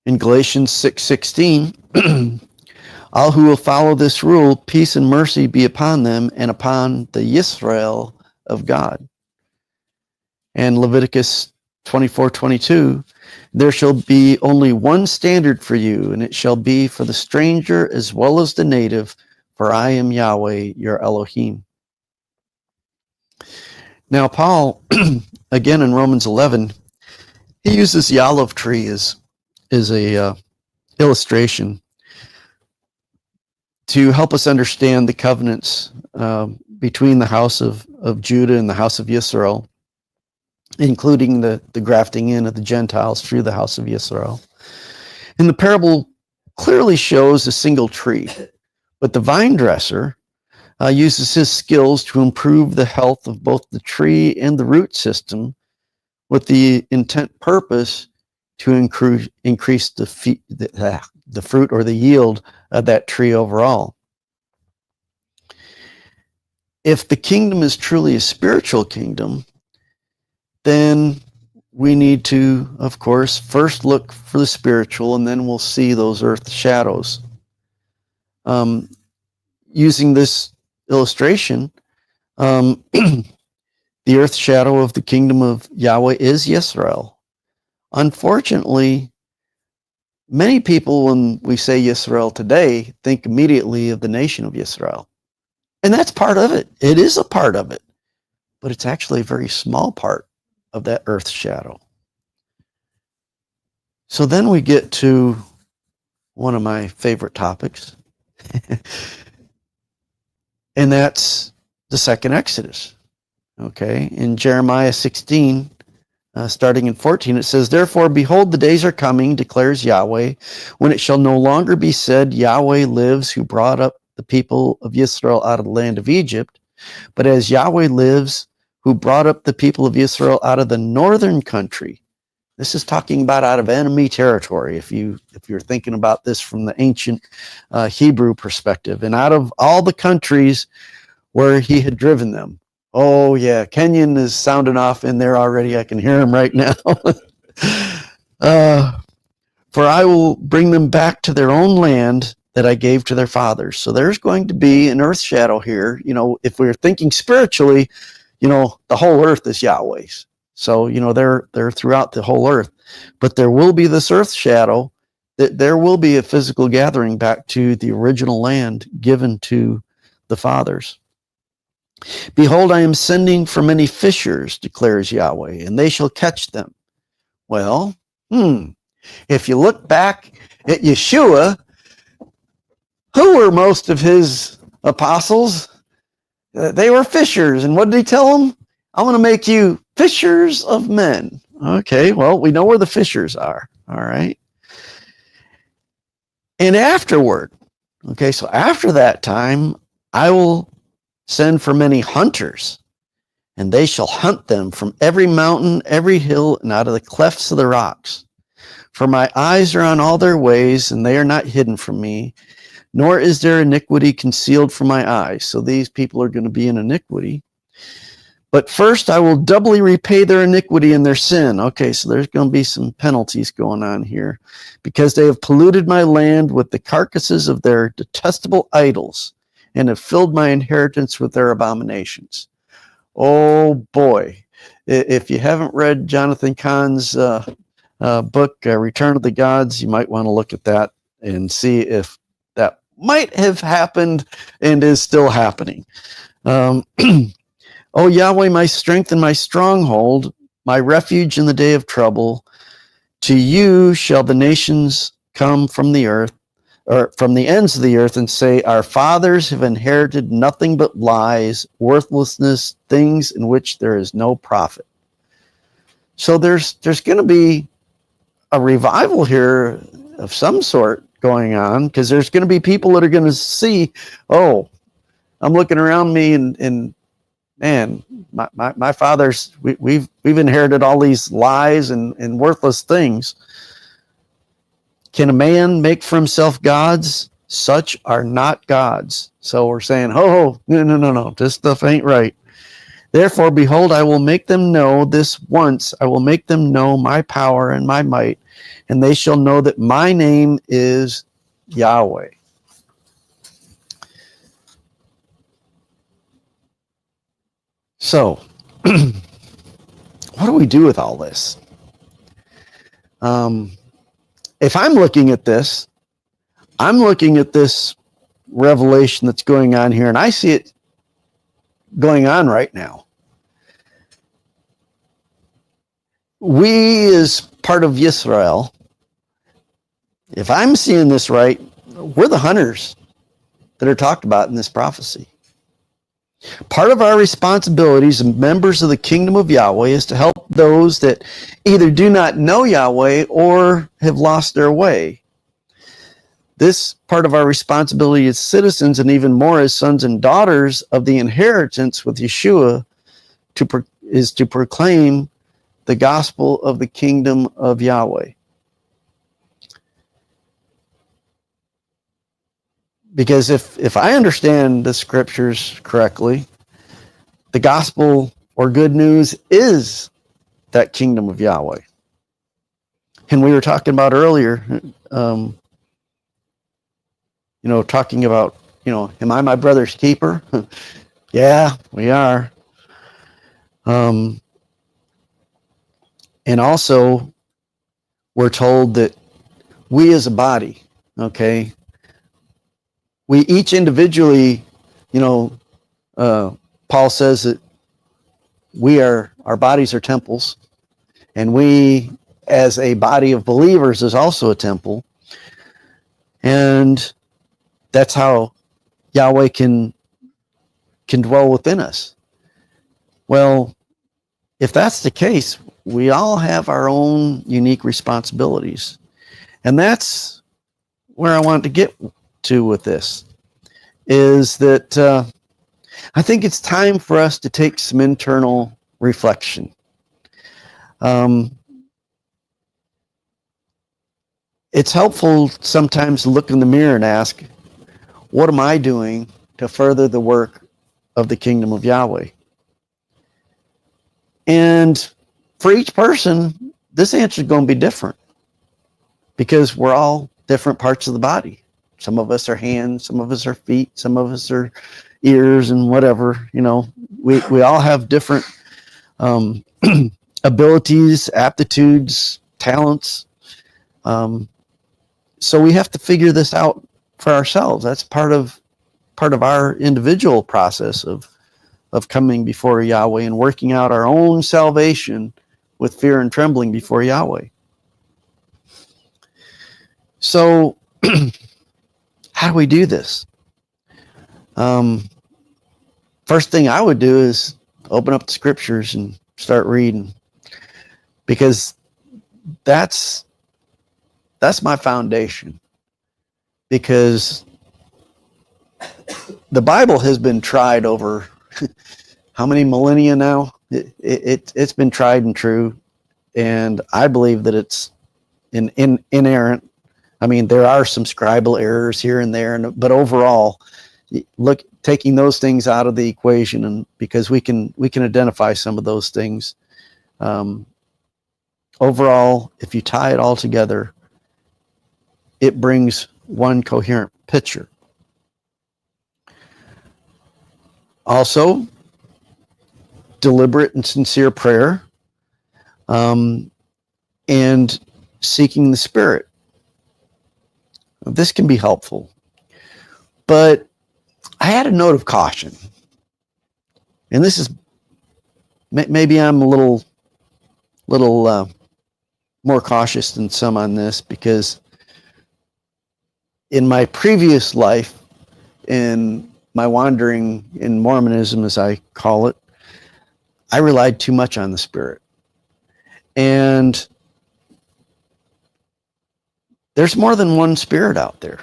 Speaker 1: In Galatians 6:16, all who will follow this rule, peace and mercy be upon them and upon the Yisrael of God. And Leviticus 24:22, there shall be only one standard for you, and it shall be for the stranger as well as the native, for I am Yahweh, your Elohim. Now, Paul, again in Romans 11, he uses the olive tree as a illustration to help us understand the covenants between the house of Judah and the house of Yisrael, including the grafting in of the Gentiles through the house of Yisrael. And the parable clearly shows a single tree, but the vine dresser uses his skills to improve the health of both the tree and the root system, with the intent purpose to increase the fruit or the yield of that tree overall. If the kingdom is truly a spiritual kingdom, then we need to, of course, first look for the spiritual, and then we'll see those earth shadows. Using this illustration, the earth shadow of the kingdom of Yahweh is Yisrael. Unfortunately, many people, when we say Yisrael today, think immediately of the nation of Yisrael. And that's part of it. It is a part of it. But it's actually a very small part of that earth shadow. So then we get to one of my favorite topics. And that's the second Exodus. Okay, in Jeremiah 16, starting in 14, it says, "Therefore, behold, the days are coming, declares Yahweh, when it shall no longer be said, Yahweh lives, who brought up the people of Israel out of the land of Egypt, but as Yahweh lives, who brought up the people of Israel out of the northern country." This is talking about out of enemy territory, if you're thinking about this from the ancient Hebrew perspective, and out of all the countries where he had driven them. Oh yeah, Kenyon is sounding off in there already. I can hear him right now. "For I will bring them back to their own land that I gave to their fathers." So there's going to be an earth shadow here. If we're thinking spiritually, the whole earth is Yahweh's. So, they're throughout the whole earth. But there will be this earth shadow, that there will be a physical gathering back to the original land given to the fathers. "Behold, I am sending for many fishers, declares Yahweh, and they shall catch them." Well, if you look back at Yeshua, who were most of his apostles? They were fishers. And what did he tell them? "I want to make you fishers of men." Okay, well, we know where the fishers are. All right. And afterward, okay, so after that time, "I will send for many hunters, and they shall hunt them from every mountain, every hill, and out of the clefts of the rocks. For my eyes are on all their ways, and they are not hidden from me, nor is their iniquity concealed from my eyes." So these people are going to be in iniquity. "But first I will doubly repay their iniquity and their sin." Okay, so there's going to be some penalties going on here. "Because they have polluted my land with the carcasses of their detestable idols, and have filled my inheritance with their abominations." Oh boy. If you haven't read Jonathan Cahn's book, Return of the Gods, you might want to look at that and see if that might have happened and is still happening. "O Yahweh, my strength and my stronghold, my refuge in the day of trouble, to you shall the nations come from the earth, or from the ends of the earth, and say, our fathers have inherited nothing but lies, worthlessness, things in which there is no profit." So there's going to be a revival here of some sort going on, because there's going to be people that are going to see, oh, I'm looking around me, and man, my fathers, we've inherited all these lies and worthless things. "Can a man make for himself gods? Such are not gods." So we're saying, no, this stuff ain't right. "Therefore, behold, I will make them know this once. I will make them know my power and my might, and they shall know that my name is Yahweh." So, what do we do with all this? If I'm looking at this revelation that's going on here, and I see it going on right now. We, as part of Yisrael, if I'm seeing this right, we're the hunters that are talked about in this prophecy. Part of our responsibilities as members of the kingdom of Yahweh is to help those that either do not know Yahweh or have lost their way. This part of our responsibility as citizens, and even more as sons and daughters of the inheritance with Yeshua, is to proclaim the gospel of the kingdom of Yahweh. Because if I understand the scriptures correctly, the gospel or good news is that kingdom of Yahweh. And we were talking about earlier, talking about, am I my brother's keeper? Yeah, we are. And also, we're told that we as a body, okay, we each individually, Paul says that our bodies are temples, and we as a body of believers is also a temple. And that's how Yahweh can dwell within us. Well, if that's the case, we all have our own unique responsibilities. And that's where I wanted to get to with this, is that I think it's time for us to take some internal reflection. It's helpful sometimes to look in the mirror and ask, what am I doing to further the work of the kingdom of Yahweh? And for each person, this answer is going to be different, because we're all different parts of the body. Some of us are hands, some of us are feet, some of us are ears, and whatever. We all have different abilities, aptitudes, talents. So we have to figure this out for ourselves. That's part of our individual process of coming before Yahweh and working out our own salvation with fear and trembling before Yahweh. So how do we do this? First thing I would do is open up the scriptures and start reading, because that's my foundation. Because the Bible has been tried over how many millennia now? It's been tried and true, and I believe that it's inerrant. I mean, there are some scribal errors here and there, but overall, taking those things out of the equation, and because we can identify some of those things. Overall, if you tie it all together, it brings one coherent picture. Also, deliberate and sincere prayer, and seeking the Spirit. This can be helpful, but I had a note of caution, and this is maybe I'm a little more cautious than some on this, because in my previous life, in my wandering in Mormonism, as I call it, I relied too much on the Spirit. And there's more than one Spirit out there.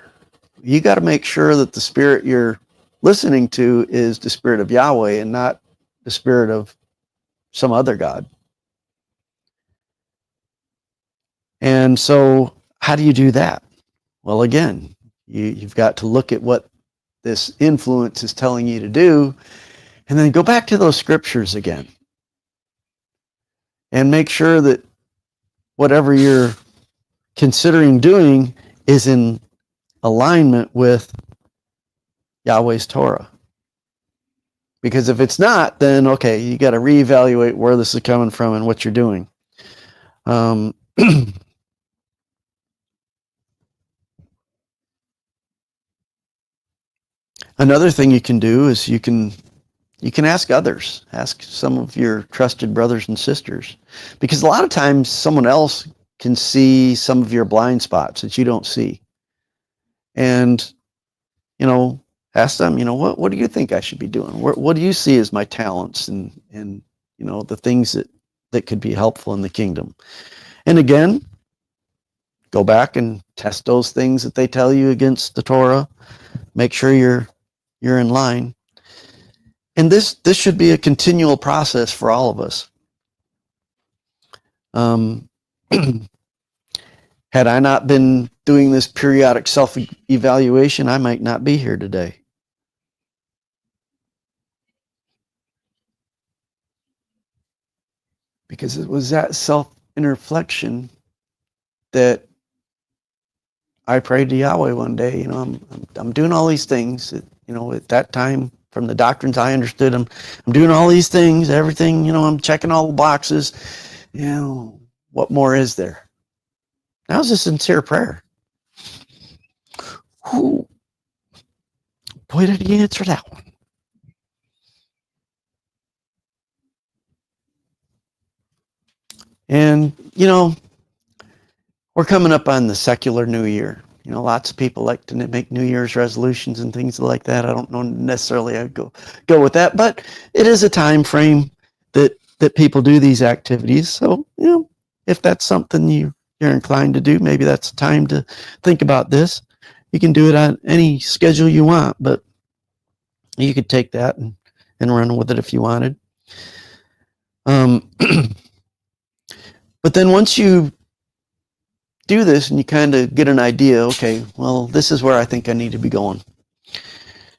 Speaker 1: You got to make sure that the Spirit you're listening to is the Spirit of Yahweh and not the spirit of some other God. And so how do you do that? Well, again, you've got to look at what this influence is telling you to do, and then go back to those scriptures again. And make sure that whatever you're considering doing is in alignment with Yahweh's Torah. Because if it's not, then okay, you got to reevaluate where this is coming from and what you're doing. Another thing you can do is you can ask others. Ask some of your trusted brothers and sisters. Because a lot of times someone else can see some of your blind spots that you don't see. And, ask them, what do you think I should be doing? What do you see as my talents and the things that could be helpful in the kingdom? And again, go back and test those things that they tell you against the Torah. Make sure you're in line. And this should be a continual process for all of us. Had I not been doing this periodic self-evaluation, I might not be here today. Because it was that self-interflection that I prayed to Yahweh one day. I'm doing all these things. At that time, from the doctrines I understood, I'm doing all these things, everything. I'm checking all the boxes. What more is there? That was a sincere prayer. Ooh, boy, did he answer that one. And, we're coming up on the secular New Year. Lots of people like to make New Year's resolutions and things like that. I don't know necessarily I'd go with that, but it is a time frame that people do these activities. So, if that's something you're inclined to do, maybe that's time to think about this. You can do it on any schedule you want, but you could take that and run with it if you wanted. But then once you do this and you kind of get an idea, okay, well, this is where I think I need to be going.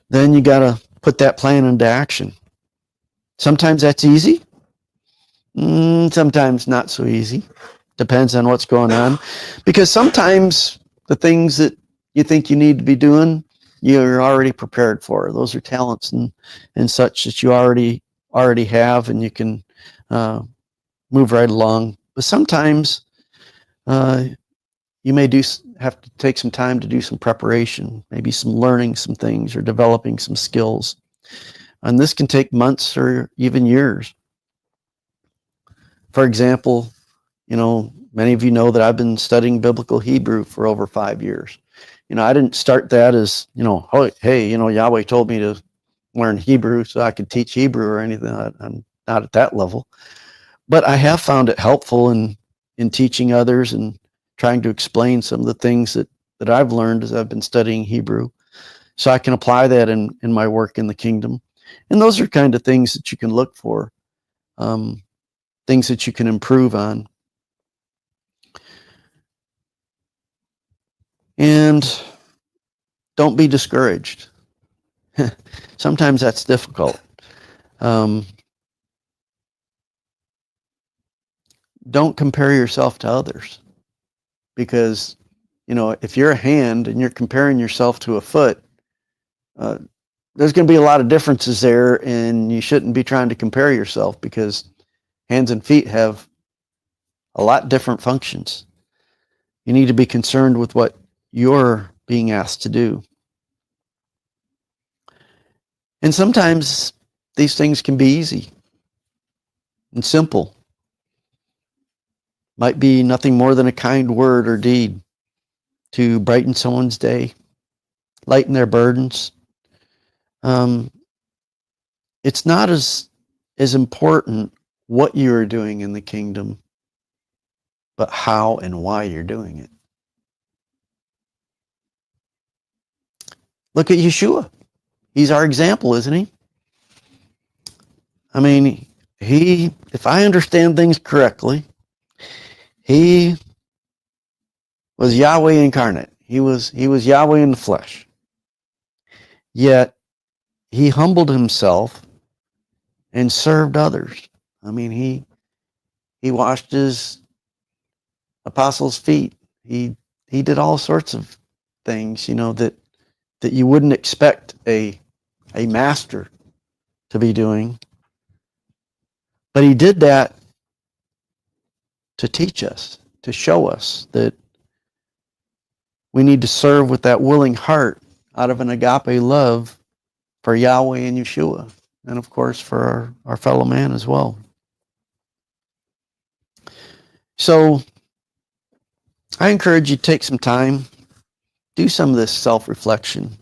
Speaker 1: Then you got to put that plan into action. Sometimes that's easy. Sometimes not so easy. Depends on what's going on. Because sometimes the things that you think you need to be doing, you're already prepared for. Those are talents and such that you already have, and you can move right along. But sometimes you may have to take some time to do some preparation, maybe some learning some things or developing some skills. And this can take months or even years. For example, many of you know that I've been studying biblical Hebrew for over 5 years. I didn't start that as, hey, Yahweh told me to learn Hebrew so I could teach Hebrew or anything. I'm not at that level. But I have found it helpful in teaching others and trying to explain some of the things that I've learned as I've been studying Hebrew, so I can apply that in my work in the kingdom. And those are kind of things that you can look for, things that you can improve on. And don't be discouraged. Sometimes that's difficult. Don't compare yourself to others. Because, if you're a hand and you're comparing yourself to a foot, there's going to be a lot of differences there, and you shouldn't be trying to compare yourself, because hands and feet have a lot different functions. You need to be concerned with what you're being asked to do. And sometimes these things can be easy and simple. Might be nothing more than a kind word or deed to brighten someone's day, lighten their burdens. It's not as important what you are doing in the kingdom, but how and why you're doing it. Look at Yeshua. He's our example, isn't he? I mean, if I understand things correctly, he was Yahweh incarnate. He was Yahweh in the flesh. Yet he humbled himself and served others. I mean, he washed his apostles' feet. He did all sorts of things, that you wouldn't expect a master to be doing. But he did that to teach us, to show us that we need to serve with that willing heart out of an agape love for Yahweh and Yeshua, and of course for our fellow man as well. So I encourage you to take some time, do some of this self-reflection,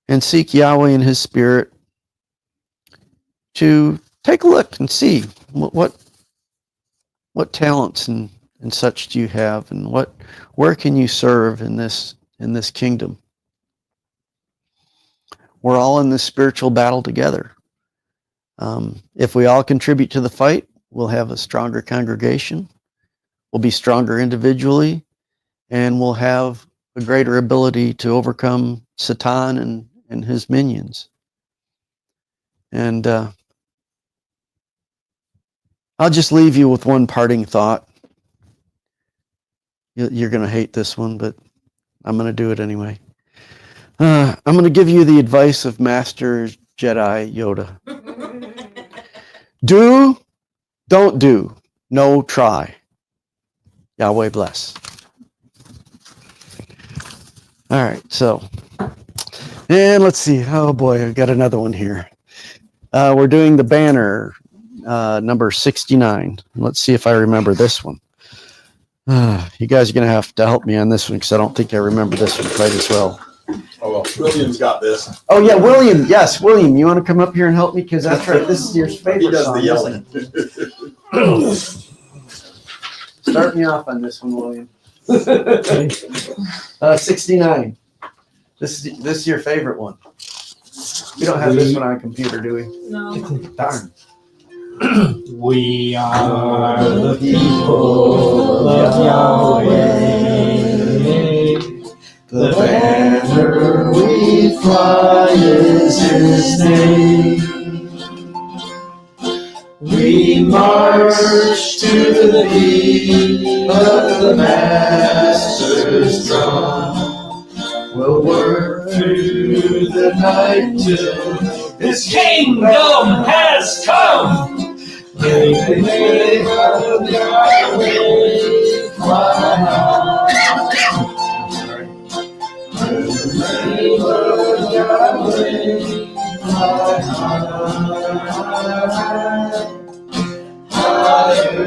Speaker 1: and seek Yahweh and his Spirit to take a look and see what talents and such do you have, and where can you serve in this kingdom. We're all in this spiritual battle together. If we all contribute to the fight, we'll have a stronger congregation, we'll be stronger individually, and we'll have a greater ability to overcome Satan and his minions. And I'll just leave you with one parting thought. You're going to hate this one, but I'm going to do it anyway. I'm going to give you the advice of Master Jedi Yoda. Do, don't do, no try. Yahweh bless. All right, so, and let's see. Oh boy, I've got another one here. We're doing the banner, number 69. Let's see if I remember this one. You guys are going to have to help me on this one because I don't think I remember this one quite as well.
Speaker 3: Oh, well, William's got this.
Speaker 1: Oh, yeah, William. Yes, William. You want to come up here and help me? Because that's right. This is your favorite
Speaker 3: He does
Speaker 1: song,
Speaker 3: the yelling.
Speaker 1: Start me off on this one, William. 69. This is your favorite one. We don't have this one on a computer, do we?
Speaker 6: No.
Speaker 1: Darn.
Speaker 2: We are the people of Yahweh. The banner we fly is His name. We march to the beat of the Master's drum. We'll work through the night till His kingdom has come. May the name of Yahweh fly high. May the name of Yahweh fly high. Higher,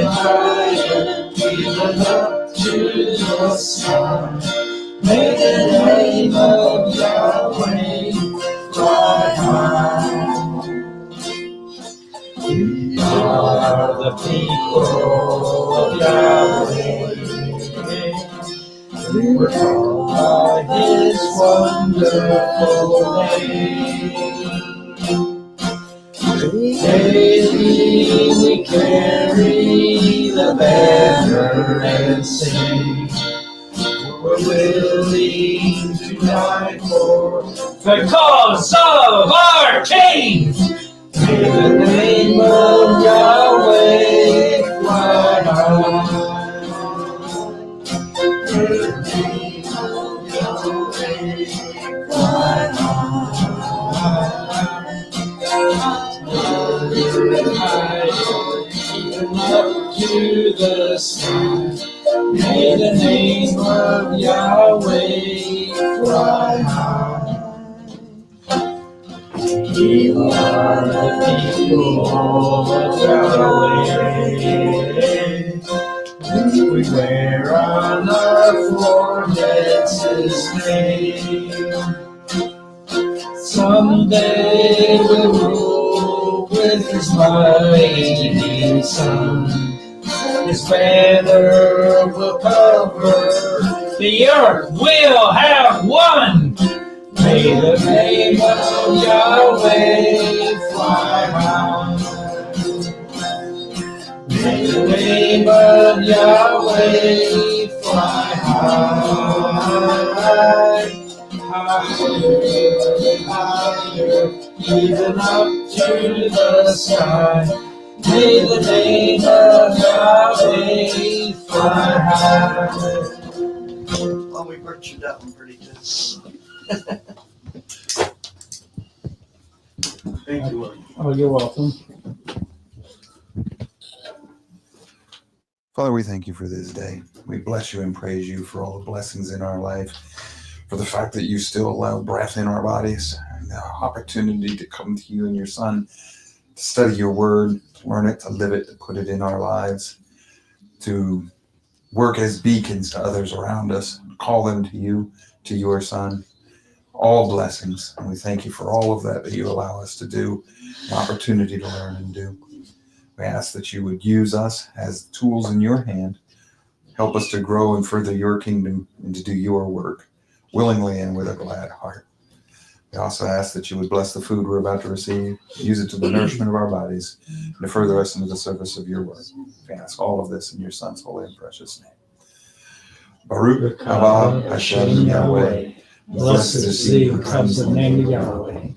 Speaker 2: higher, even up to the sky. May the name of Yahweh fly high. We are the people of Yahweh. We were called by His wonderful name. Daily we carry the banner and sing. We're willing to die for the cause of our King. May the name of Yahweh fly high. May the name of Yahweh fly high. Even up to the sky. May the name of Yahweh fly high. We are the people of Yahweh. We wear on our foreheads His name. Someday we'll rule with His mighty Son. His banner will cover the earth. We'll have won. May the name of Yahweh fly high. May the name of Yahweh fly high. Higher, higher, even up to the sky. May the name of Yahweh fly high.
Speaker 1: Well, we butchered that one pretty good. Thank you, William.
Speaker 2: Oh, you're welcome.
Speaker 7: Father, we thank you for this day. We bless you and praise you for all the blessings in our life, for the fact that you still allow breath in our bodies, and the opportunity to come to you and your Son, to study your word, to learn it, to live it, to put it in our lives, to work as beacons to others around us, call them to you, to your Son. All blessings. And we thank you for all of that you allow us to do, an opportunity to learn and do. We ask that you would use us as tools in your hand, help us to grow and further your kingdom and to do your work willingly and with a glad heart. We also ask that you would bless the food we're about to receive, use it to the nourishment of our bodies, and to further us into the service of your word. We ask all of this in your Son's holy and precious name. Baruch haba Hashem Yahweh.
Speaker 2: Blessed is he who comes in the name of Yahweh.